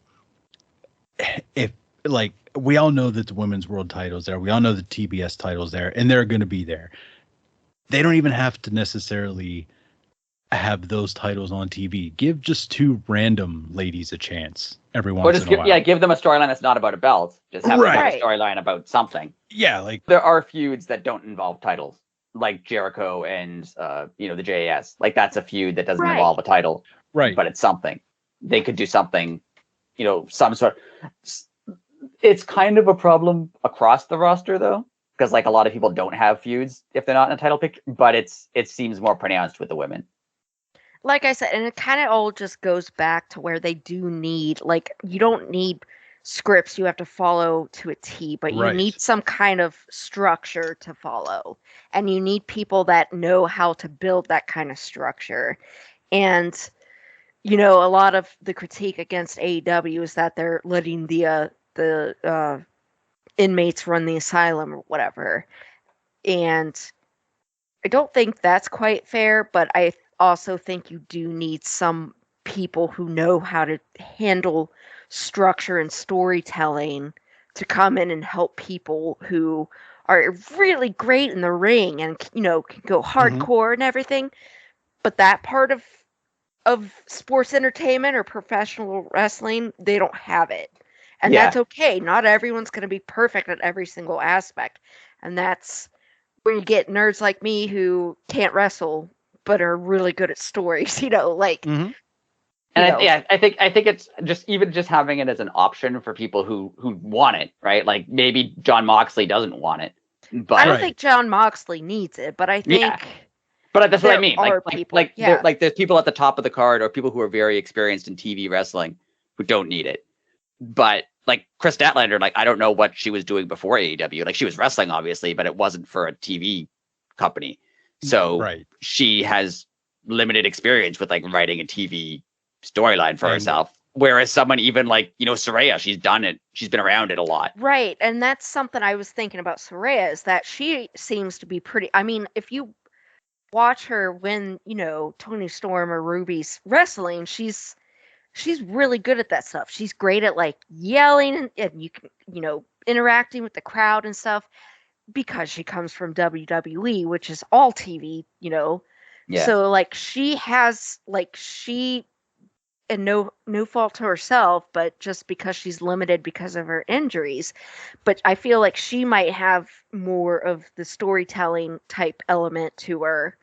[SPEAKER 1] like, we all know that the women's world title's there. We all know the TBS title's there, and they're going to be there. They don't even have to necessarily have those titles on TV. Give just two random ladies a chance every once in a while.
[SPEAKER 3] Yeah, give them a storyline that's not about a belt. Just have them have a storyline about something.
[SPEAKER 1] Yeah, like
[SPEAKER 3] there are feuds that don't involve titles, like Jericho and the JAS. Like, that's a feud that doesn't involve a title,
[SPEAKER 1] right?
[SPEAKER 3] But it's something. They could do something, some sort. It's kind of a problem across the roster, though, because like a lot of people don't have feuds if they're not in a title picture. But it seems more pronounced with the women.
[SPEAKER 2] Like I said, and it kind of all just goes back to where they do need, like, you don't need scripts you have to follow to a T, but you need some kind of structure to follow, and you need people that know how to build that kind of structure. And a lot of the critique against AEW is that they're letting the inmates run the asylum or whatever, and I don't think that's quite fair, but I also think you do need some people who know how to handle structure and storytelling to come in and help people who are really great in the ring and can go hardcore and everything, but that part of sports entertainment or professional wrestling, they don't have it, and that's okay. Not everyone's going to be perfect at every single aspect, and that's where you get nerds like me who can't wrestle but are really good at stories,
[SPEAKER 3] And I think it's just having it as an option for people who want it, right? Like, maybe Jon Moxley doesn't want it, but
[SPEAKER 2] I don't think Jon Moxley needs it, but I think
[SPEAKER 3] but that's what I mean. There's people at the top of the card, or people who are very experienced in TV wrestling who don't need it. But like Chris Statlander, like, I don't know what she was doing before AEW. Like, she was wrestling, obviously, but it wasn't for a TV company. So she has limited experience with like writing a TV storyline for herself. Whereas someone even like, Saraya, she's done it. She's been around it a lot.
[SPEAKER 2] Right. And that's something I was thinking about Saraya, is that she seems to be pretty, I mean, if you watch her when, Tony Storm or Ruby's wrestling, she's really good at that stuff. She's great at like yelling and you can, interacting with the crowd and stuff, because she comes from WWE, which is all TV, So like she and no fault to herself, but just because she's limited because of her injuries. But I feel like she might have more of the storytelling type element to her.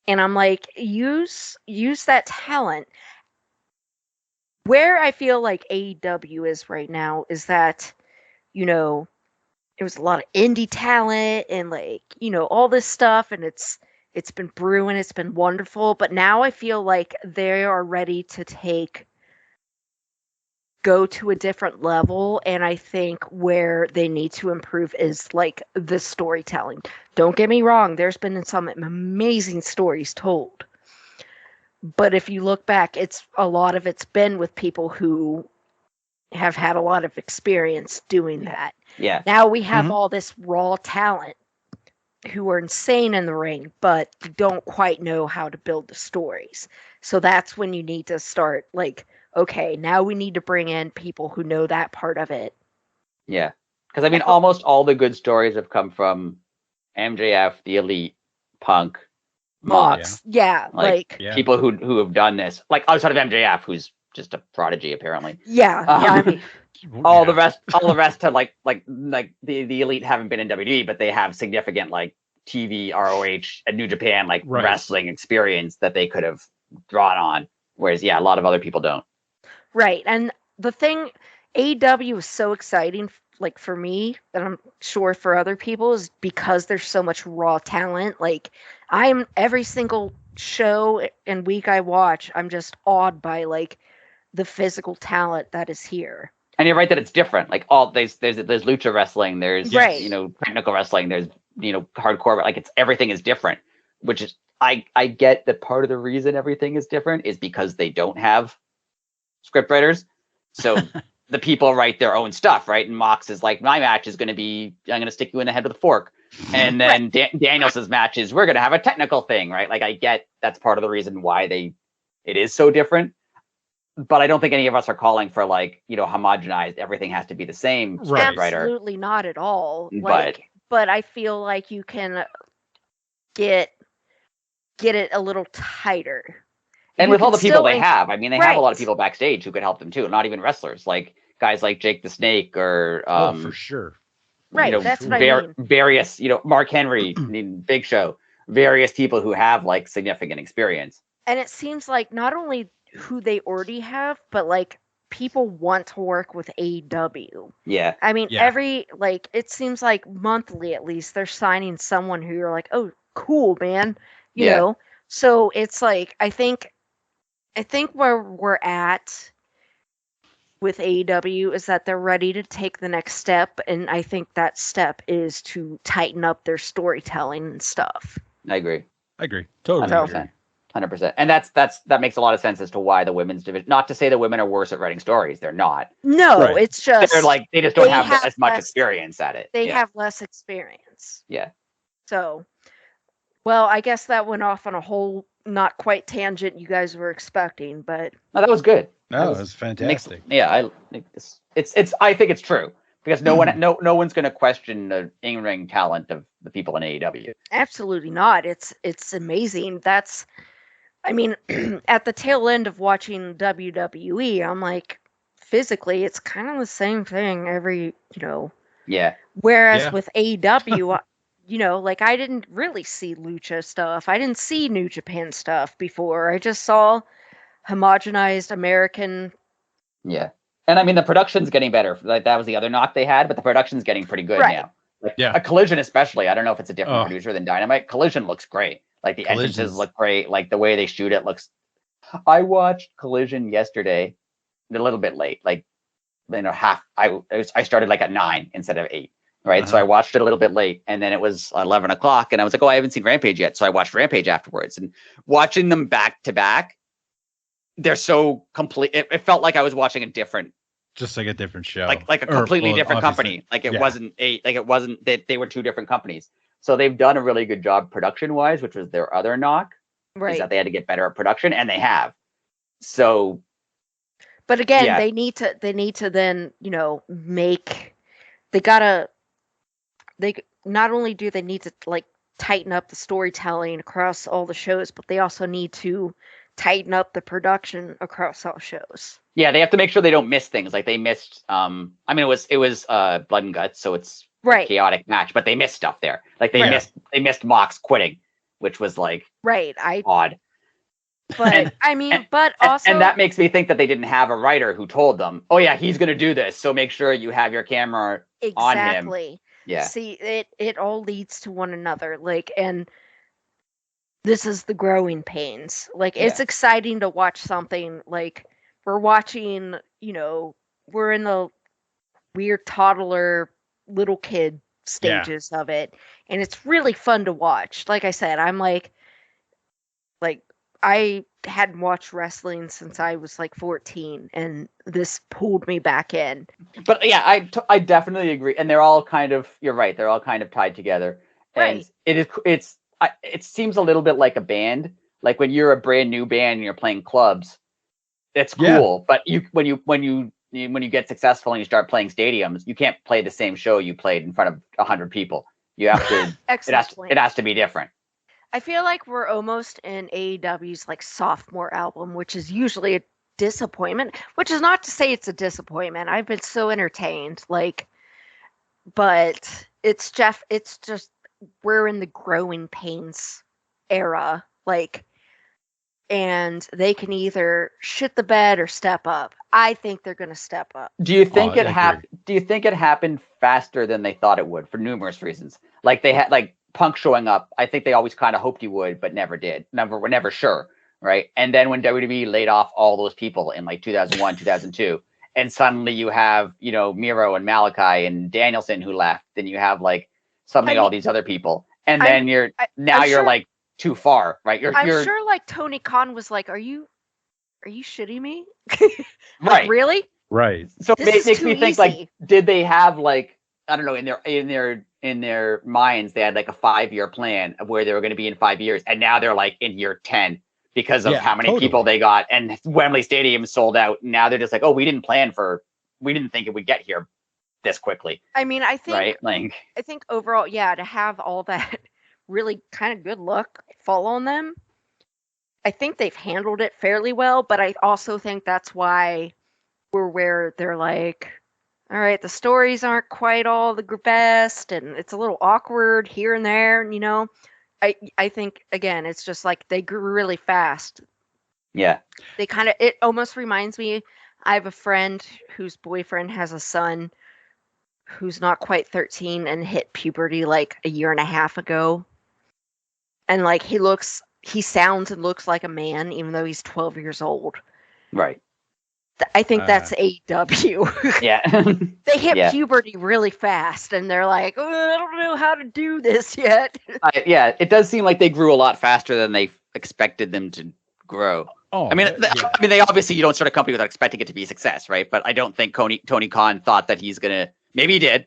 [SPEAKER 2] And I'm like, use that talent. Where I feel like AEW is right now is that, you know, there was a lot of indie talent and like, all this stuff, and it's been brewing, it's been wonderful, but now I feel like they are ready to go to a different level, and I think where they need to improve is like the storytelling. Don't get me wrong, there's been some amazing stories told. But if you look back, a lot of it's been with people who have had a lot of experience doing that.
[SPEAKER 3] Yeah.
[SPEAKER 2] Now we have all this raw talent who are insane in the ring, but don't quite know how to build the stories. So that's when you need to start like, okay, now we need to bring in people who know that part of it.
[SPEAKER 3] Yeah. Because I mean, almost all the good stories have come from MJF, the Elite, Punk, Mox.
[SPEAKER 2] Yeah, like
[SPEAKER 3] people who have done this, like outside of MJF, who's just a prodigy apparently.
[SPEAKER 2] Yeah, I mean,
[SPEAKER 3] all the rest have like the Elite haven't been in WWE, but they have significant like TV, ROH, and New Japan wrestling experience that they could have drawn on. Whereas, a lot of other people don't.
[SPEAKER 2] Right, and the thing, AEW is so exciting, like for me, and I'm sure for other people, is because there's so much raw talent. Like I'm every single show and week I watch, I'm just awed by like the physical talent that is here.
[SPEAKER 3] And you're right that it's different. Like there's lucha wrestling, there's technical wrestling, there's hardcore. Like everything is different, which is I get that part of the reason everything is different is because they don't have script writers. So the people write their own stuff, right? And Mox is like, my match is going to be, I'm going to stick you in the head with a fork. And then Daniels' match is, we're going to have a technical thing, right? Like I get that's part of the reason why it is so different. But I don't think any of us are calling for like, homogenized, everything has to be the same script writer.
[SPEAKER 2] Absolutely not at all. But I feel like you can get it a little tighter.
[SPEAKER 3] And with all the people they have, I mean, they have a lot of people backstage who could help them too, not even wrestlers, like guys like Jake the Snake or
[SPEAKER 1] for sure.
[SPEAKER 2] Right, that's what I mean.
[SPEAKER 3] Various, Mark Henry, Big Show, various people who have like significant experience.
[SPEAKER 2] And it seems like not only who they already have, but like people want to work with AEW.
[SPEAKER 3] Yeah.
[SPEAKER 2] I mean, it seems like monthly at least they're signing someone who you're like, oh, cool, man. You know? So it's like I think where we're at with AEW is that they're ready to take the next step, and I think that step is to tighten up their storytelling and stuff.
[SPEAKER 3] I agree.
[SPEAKER 1] Totally.
[SPEAKER 3] 100%. And that makes a lot of sense as to why the women's division, not to say the women are worse at writing stories. They're not.
[SPEAKER 2] No, it's just
[SPEAKER 3] they just don't have as much experience at it.
[SPEAKER 2] They have less experience.
[SPEAKER 3] Yeah.
[SPEAKER 2] So, well, I guess that went off on a whole not quite tangent you guys were expecting, but
[SPEAKER 3] no, that was good.
[SPEAKER 1] No, it was fantastic.
[SPEAKER 3] I think I think it's true because no one's going to question the in-ring talent of the people in AEW.
[SPEAKER 2] Absolutely not. It's amazing. I mean, at the tail end of watching WWE, I'm like, physically, it's kind of the same thing every,
[SPEAKER 3] Yeah.
[SPEAKER 2] Whereas with AEW, like I didn't really see lucha stuff. I didn't see New Japan stuff before. I just saw homogenized American.
[SPEAKER 3] Yeah. And I mean, the production's getting better. Like that was the other knock they had, but the production's getting pretty good now. Like, a Collision especially. I don't know if it's a different producer than Dynamite. Collision looks great. Like the entrances look great. Like the way they shoot it looks. I watched Collision yesterday, a little bit late. Like, I started like at 9 instead of 8. Right. So I watched it a little bit late, and then it was 11 o'clock, and I was like, oh, I haven't seen Rampage yet. So I watched Rampage afterwards, and watching them back to back, they're so complete. It felt like I was watching a different.
[SPEAKER 1] Just like a different show.
[SPEAKER 3] Like a completely different company. Like it wasn't they were two different companies. So they've done a really good job production wise, which was their other knock.
[SPEAKER 2] Right.
[SPEAKER 3] Is that they had to get better at production, and they have. So
[SPEAKER 2] but again, they need to then, they not only do they need to like tighten up the storytelling across all the shows, but they also need to tighten up the production across all shows.
[SPEAKER 3] Yeah, they have to make sure they don't miss things. Like they missed I mean it was blood and guts, so it's
[SPEAKER 2] Right.
[SPEAKER 3] a chaotic match, but they missed stuff there. Like they
[SPEAKER 2] Right.
[SPEAKER 3] missed Mox quitting, which was like
[SPEAKER 2] Right.
[SPEAKER 3] odd.
[SPEAKER 2] But I mean, but also,
[SPEAKER 3] and that makes me think that they didn't have a writer who told them, "Oh yeah, he's going to do this, so make sure you have your camera on him."
[SPEAKER 2] exactly.
[SPEAKER 3] Yeah.
[SPEAKER 2] See, it all leads to one another. Like, and this is the growing pains. Like, it's
[SPEAKER 3] Yeah.
[SPEAKER 2] exciting to watch something like we're watching. You know, we're in the weird toddler little kid stages of it, and it's really fun to watch. Like I said, I'm like I hadn't watched wrestling since I was like 14, and this pulled me back in.
[SPEAKER 3] But yeah, I definitely agree, and they're all kind of, you're right, they're all kind of tied together, and
[SPEAKER 2] Right.
[SPEAKER 3] it seems a little bit like a band. Like when you're a brand new band and you're playing clubs, it's cool. But when you get successful and you start playing stadiums, you can't play the same show you played in front of 100 people. You have to. It has to be different.
[SPEAKER 2] I feel like we're almost in AEW's like sophomore album, which is usually a disappointment. Which is not to say it's a disappointment. I've been so entertained, but it's just we're in the growing pains era, and they can either shit the bed or step up. I think they're going to step up.
[SPEAKER 3] Do you think it happened faster than they thought it would for numerous reasons? Like they had Punk showing up. I think they always kind of hoped he would, but never did. We're never sure, right? And then when WWE laid off all those people in like 2001, 2002, and suddenly you have Miro and Malachi and Danielson who left, then you have all these other people, and then you're too far, right?
[SPEAKER 2] I'm sure like Tony Khan was like, "Are you shitting me?"
[SPEAKER 3] Right?
[SPEAKER 2] Really?
[SPEAKER 1] Right.
[SPEAKER 3] So it makes me think like, did they have I don't know, in their minds they had like a 5-year plan of where they were going to be in 5 years, and now they're like in year 10 because of how many people they got, and Wembley Stadium sold out. Now they're just like, oh, we didn't think it would get here this quickly.
[SPEAKER 2] I mean, I think
[SPEAKER 3] right?
[SPEAKER 2] I think overall, yeah, to have all that really kind of good luck fall on them, I think they've handled it fairly well, but I also think that's why we're where they're like, all right, the stories aren't quite all the best, and it's a little awkward here and there, and I think again, it's just like they grew really fast.
[SPEAKER 3] Yeah.
[SPEAKER 2] They it almost reminds me, I have a friend whose boyfriend has a son who's not quite 13 and hit puberty like a year and a half ago. And like he sounds and looks like a man, even though he's 12 years old.
[SPEAKER 3] Right.
[SPEAKER 2] I think that's AEW.
[SPEAKER 3] Yeah.
[SPEAKER 2] They hit puberty really fast, and they're like, oh, I don't know how to do this yet.
[SPEAKER 3] It does seem like they grew a lot faster than they expected them to grow.
[SPEAKER 1] Oh,
[SPEAKER 3] I mean, they obviously, you don't start a company without expecting it to be a success, right? But I don't think Tony Khan thought that he's gonna. Maybe he did,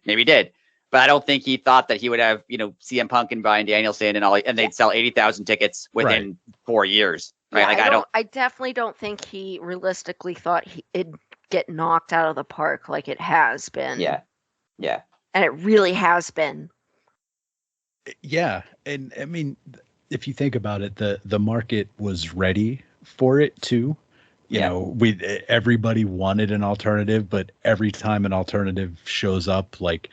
[SPEAKER 3] but I don't think he thought that he would have CM Punk and Bryan Danielson and they'd sell 80,000 tickets within 4 years. Right?
[SPEAKER 2] Yeah, I definitely don't think he realistically thought it'd get knocked out of the park like it has been.
[SPEAKER 3] Yeah.
[SPEAKER 2] And it really has been.
[SPEAKER 1] Yeah, and I mean, if you think about it, the market was ready for it too. You know, everybody wanted an alternative, but every time an alternative shows up, like,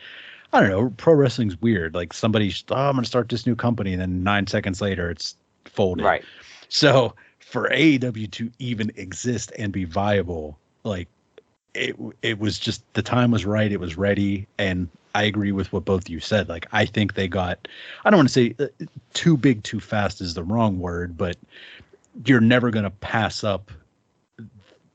[SPEAKER 1] I don't know, pro wrestling's weird. Like somebody's, I'm going to start this new company, and then 9 seconds later, it's folded.
[SPEAKER 3] Right.
[SPEAKER 1] So for AEW to even exist and be viable, like it was just, the time was right. It was ready. And I agree with what both of you said. Like, I think they got, I don't want to say too big, too fast is the wrong word, but you're never going to pass up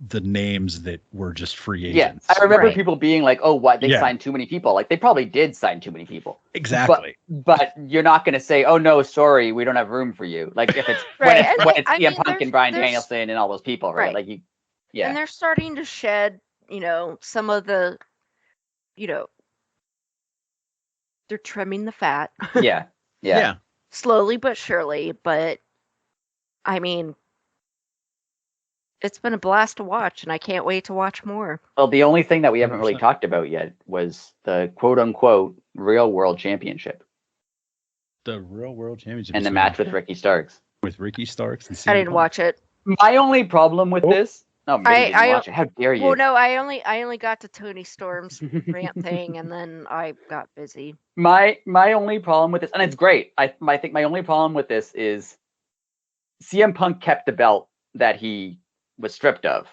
[SPEAKER 1] the names that were just free agents.
[SPEAKER 3] Yeah, I remember people being like, "Oh, what? They signed too many people." Like they probably did sign too many people.
[SPEAKER 1] Exactly.
[SPEAKER 3] But you're not going to say, "Oh no, sorry, we don't have room for you." Like if it's when it's CM Punk and Bryan Danielson and all those people, right? Like
[SPEAKER 2] And they're starting to shed, some of the, they're trimming the fat.
[SPEAKER 3] Yeah.
[SPEAKER 2] Slowly but surely, but I mean, it's been a blast to watch, and I can't wait to watch more.
[SPEAKER 3] Well, the only thing that we haven't really talked about yet was the quote-unquote Real World Championship.
[SPEAKER 1] The Real World Championship.
[SPEAKER 3] And the match with Ricky Starks.
[SPEAKER 1] With Ricky Starks and CM
[SPEAKER 2] I didn't
[SPEAKER 1] Punk.
[SPEAKER 2] watch it.
[SPEAKER 3] My only problem with this. No, Minnie didn't watch it. How dare you?
[SPEAKER 2] Well, no, I only got to Tony Storm's rant thing, and then I got busy.
[SPEAKER 3] My only problem with this, and it's great. I think my only problem with this is CM Punk kept the belt that he was stripped of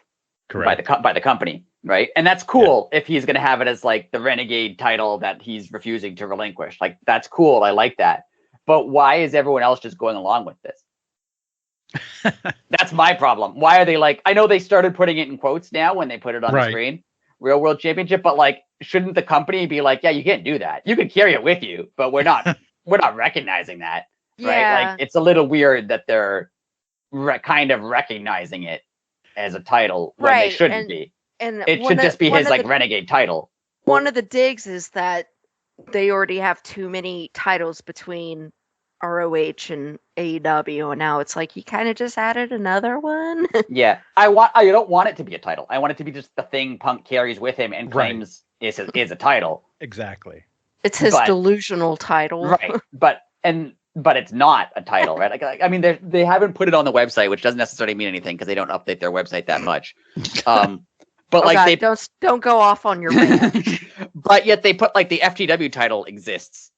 [SPEAKER 3] by the company, right? And that's cool if he's going to have it as like the Renegade title that he's refusing to relinquish. Like that's cool. I like that. But why is everyone else just going along with this? That's my problem. Why are they like? I know they started putting it in quotes now when they put it on the screen, Real World Championship. But like, shouldn't the company be like, yeah, you can't do that. You can carry it with you, but we're not recognizing that, right? Like, it's a little weird that they're kind of recognizing it as a title when they shouldn't be. And it should just be his like Renegade title.
[SPEAKER 2] One of the digs is that they already have too many titles between ROH and AEW, and now it's like you kind of just added another one.
[SPEAKER 3] Yeah, I don't want it to be a title. I want it to be just the thing Punk carries with him and claims is a title.
[SPEAKER 1] Exactly.
[SPEAKER 2] It's his delusional title,
[SPEAKER 3] right? But it's not a title, right? Like I mean, they haven't put it on the website, which doesn't necessarily mean anything because they don't update their website that much. But like
[SPEAKER 2] God, don't go off on your rant.
[SPEAKER 3] But yet they put like the FTW title exists.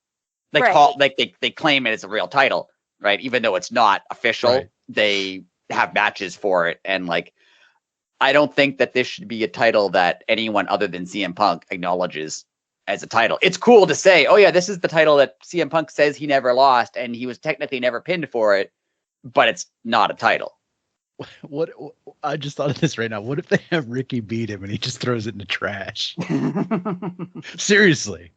[SPEAKER 3] They call they claim it as a real title, right? Even though it's not official, they have matches for it, and like I don't think that this should be a title that anyone other than CM Punk acknowledges as a title. It's cool to say, oh yeah, this is the title that CM Punk says he never lost, and he was technically never pinned for it, but it's not a title.
[SPEAKER 1] What I just thought of this right now. What if they have Ricky beat him and he just throws it in the trash? Seriously.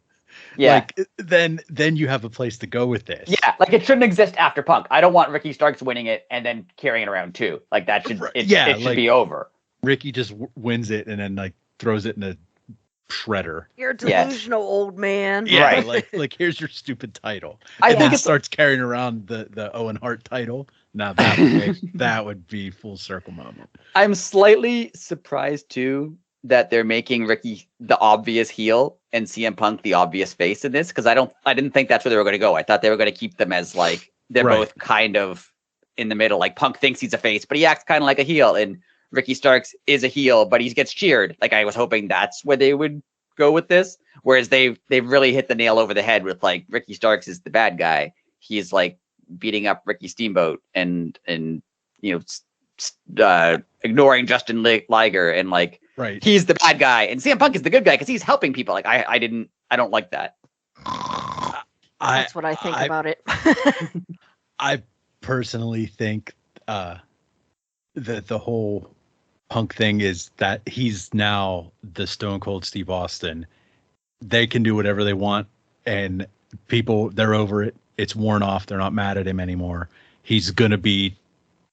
[SPEAKER 3] Yeah.
[SPEAKER 1] Like then you have a place to go with this.
[SPEAKER 3] Yeah, like it shouldn't exist after Punk. I don't want Ricky Starks winning it and then carrying it around too. Like that should it should be over.
[SPEAKER 1] Ricky just wins it and then like throws it in a shredder.
[SPEAKER 2] You're a delusional old man.
[SPEAKER 1] Yeah, right. like here's your stupid title. And then starts carrying around the Owen Hart title. Now that would be full circle moment.
[SPEAKER 3] I'm slightly surprised too that they're making Ricky the obvious heel and CM Punk the obvious face in this, because I didn't think that's where they were going to go. I thought they were going to keep them as like they're both kind of in the middle. Like Punk thinks he's a face, but he acts kind of like a heel, and Ricky Starks is a heel, but he gets cheered. Like I was hoping that's where they would go with this, whereas they've really hit the nail over the head with like Ricky Starks is the bad guy. He's like beating up Ricky Steamboat and you know ignoring Justin Liger and like he's the bad guy and CM Punk is the good guy because he's helping people. Like I don't like that.
[SPEAKER 2] That's what I think about it.
[SPEAKER 1] I personally think that the whole Punk thing is that he's now the Stone Cold Steve Austin. They can do whatever they want, and people, they're over it. It's worn off. They're not mad at him anymore. He's going to be,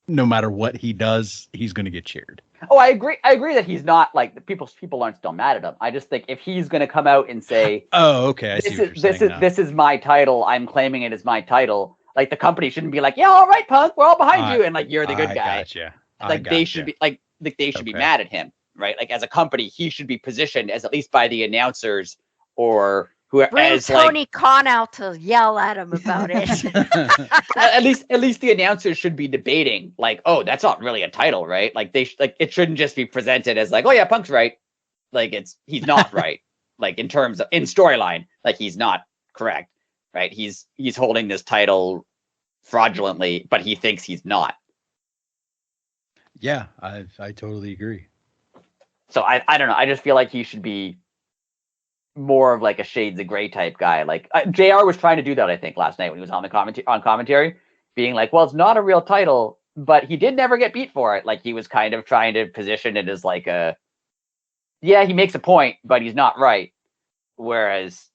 [SPEAKER 1] no matter what he does, he's going to get cheered.
[SPEAKER 3] Oh, I agree. I agree that he's not like people aren't still mad at him. I just think if he's going to come out and say,
[SPEAKER 1] "Oh, okay, I see what you're saying now.
[SPEAKER 3] This is my title. I'm claiming it as my title." Like the company shouldn't be like, "Yeah, all right, Punk, we're all behind you," and like you're the good guy.
[SPEAKER 1] Gotcha.
[SPEAKER 3] Like they should be like they should be mad at him, right? Like as a company, he should be positioned as at least by the announcers or whoever.
[SPEAKER 2] Bring Tony Khan out to yell at him about it.
[SPEAKER 3] at least the announcers should be debating, like, oh, that's not really a title, right? Like it shouldn't just be presented as like, oh yeah, Punk's right. Like he's not right. Like in terms of in storyline, like he's not correct, right? He's holding this title fraudulently, but he thinks he's not.
[SPEAKER 1] Yeah, I totally agree.
[SPEAKER 3] So I don't know. I just feel like he should be more of like a Shades of Grey type guy. Like JR was trying to do that, I think, last night when he was on the commentary, being like, well, it's not a real title, but he did never get beat for it. Like he was kind of trying to position it as like he makes a point, but he's not right. Whereas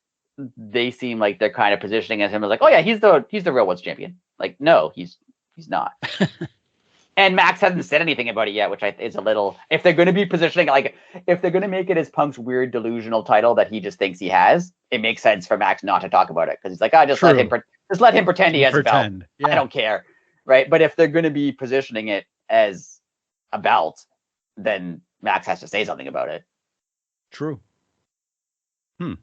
[SPEAKER 3] they seem like they're kind of positioning as him as like, oh yeah, he's the real world champion. Like, no, he's not. And Max hasn't said anything about it yet, which is a little. If they're going to be positioning, like, if they're going to make it as Punk's weird delusional title that he just thinks he has, it makes sense for Max not to talk about it because he's like, just let him pretend he has a belt. Yeah. I don't care, right? But if they're going to be positioning it as a belt, then Max has to say something about it.
[SPEAKER 1] True. I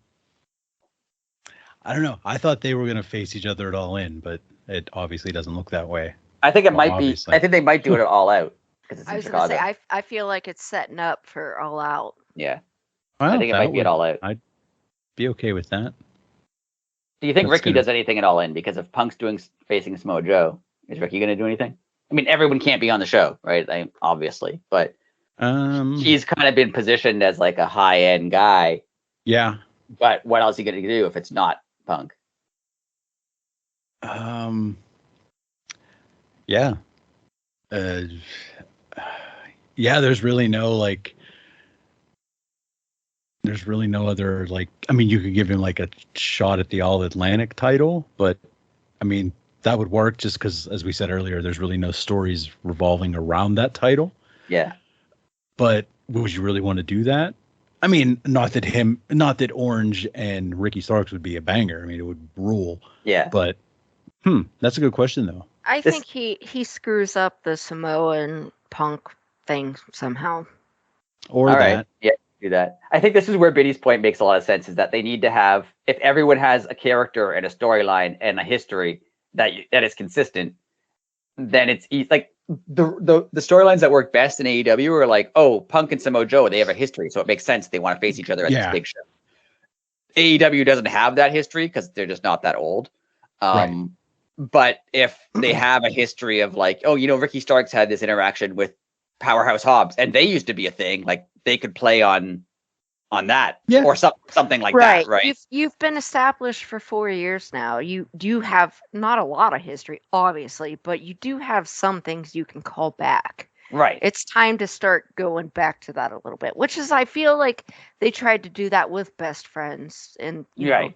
[SPEAKER 1] don't know. I thought they were going to face each other at All In, but it obviously doesn't look that way.
[SPEAKER 3] I think it might be. I think they might do it All Out. because it's
[SPEAKER 2] I
[SPEAKER 3] in
[SPEAKER 2] was gonna say
[SPEAKER 3] Chicago.
[SPEAKER 2] I feel like it's setting up for All Out.
[SPEAKER 3] Yeah,
[SPEAKER 1] Well,
[SPEAKER 3] I think it might be at All Out.
[SPEAKER 1] I'd be okay with that.
[SPEAKER 3] Do you think
[SPEAKER 1] That's
[SPEAKER 3] Ricky
[SPEAKER 1] gonna-
[SPEAKER 3] does anything at All In? Because if Punk's facing Samoa Joe, is Ricky going to do anything? I mean, everyone can't be on the show, right? Obviously, but he's kind of been positioned as like a high end guy.
[SPEAKER 1] Yeah.
[SPEAKER 3] But what else are you going to do if it's not Punk?
[SPEAKER 1] Yeah. Yeah, there's really no other I mean, you could give him like a shot at the All Atlantic title, but I mean, that would work just because, as we said earlier, there's really no stories revolving around that title.
[SPEAKER 3] Yeah.
[SPEAKER 1] But would you really want to do that? I mean, not that Orange and Ricky Starks would be a banger. I mean, it would rule.
[SPEAKER 3] Yeah.
[SPEAKER 1] But that's a good question though.
[SPEAKER 2] I think he screws up the Samoan Punk thing somehow.
[SPEAKER 1] Or
[SPEAKER 3] All
[SPEAKER 1] that.
[SPEAKER 3] right. Yeah, do that. I think this is where Biddy's point makes a lot of sense, is that they need to have, if everyone has a character and a storyline and a history that is consistent, then it's like the storylines that work best in AEW are like, oh, Punk and Samoa Joe, they have a history, so it makes sense they want to face each other at this big show. AEW doesn't have that history because they're just not that old.
[SPEAKER 1] Right.
[SPEAKER 3] But if they have a history of like, oh, Ricky Starks had this interaction with Powerhouse Hobbs, and they used to be a thing, like they could play on that, or something like that, right?
[SPEAKER 2] You've been established for 4 years now. You do have not a lot of history, obviously, but you do have some things you can call back.
[SPEAKER 3] Right.
[SPEAKER 2] It's time to start going back to that a little bit, which is, I feel like they tried to do that with Best Friends, and you know,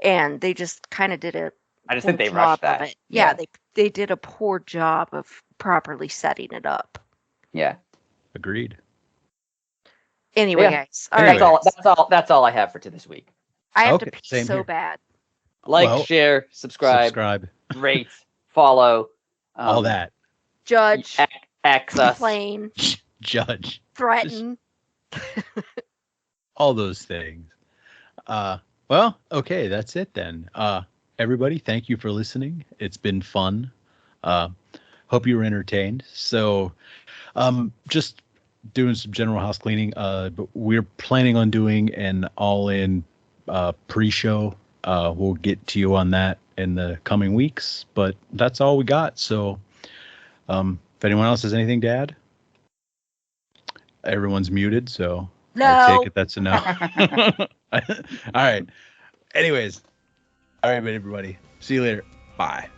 [SPEAKER 2] and they just kind of did a.
[SPEAKER 3] I just think they rushed that.
[SPEAKER 2] Yeah, they did a poor job of properly setting it up.
[SPEAKER 3] Yeah.
[SPEAKER 1] Agreed.
[SPEAKER 2] Anyway, guys. All right.
[SPEAKER 3] That's all I have for this week.
[SPEAKER 2] I have to pee so bad.
[SPEAKER 3] Like, share, subscribe, rate, follow,
[SPEAKER 1] all that.
[SPEAKER 2] Judge,
[SPEAKER 3] X us,
[SPEAKER 2] complain,
[SPEAKER 1] judge,
[SPEAKER 2] threaten,
[SPEAKER 1] all those things. Well, okay, that's it then. Everybody, thank you for listening. It's been fun. Hope you were entertained. So, just doing some general house cleaning. But we're planning on doing an all-in pre-show. We'll get to you on that in the coming weeks. But that's all we got. So, if anyone else has anything to add, everyone's muted. So I take it that's a no. All right. Anyways, all right, everybody. See you later. Bye.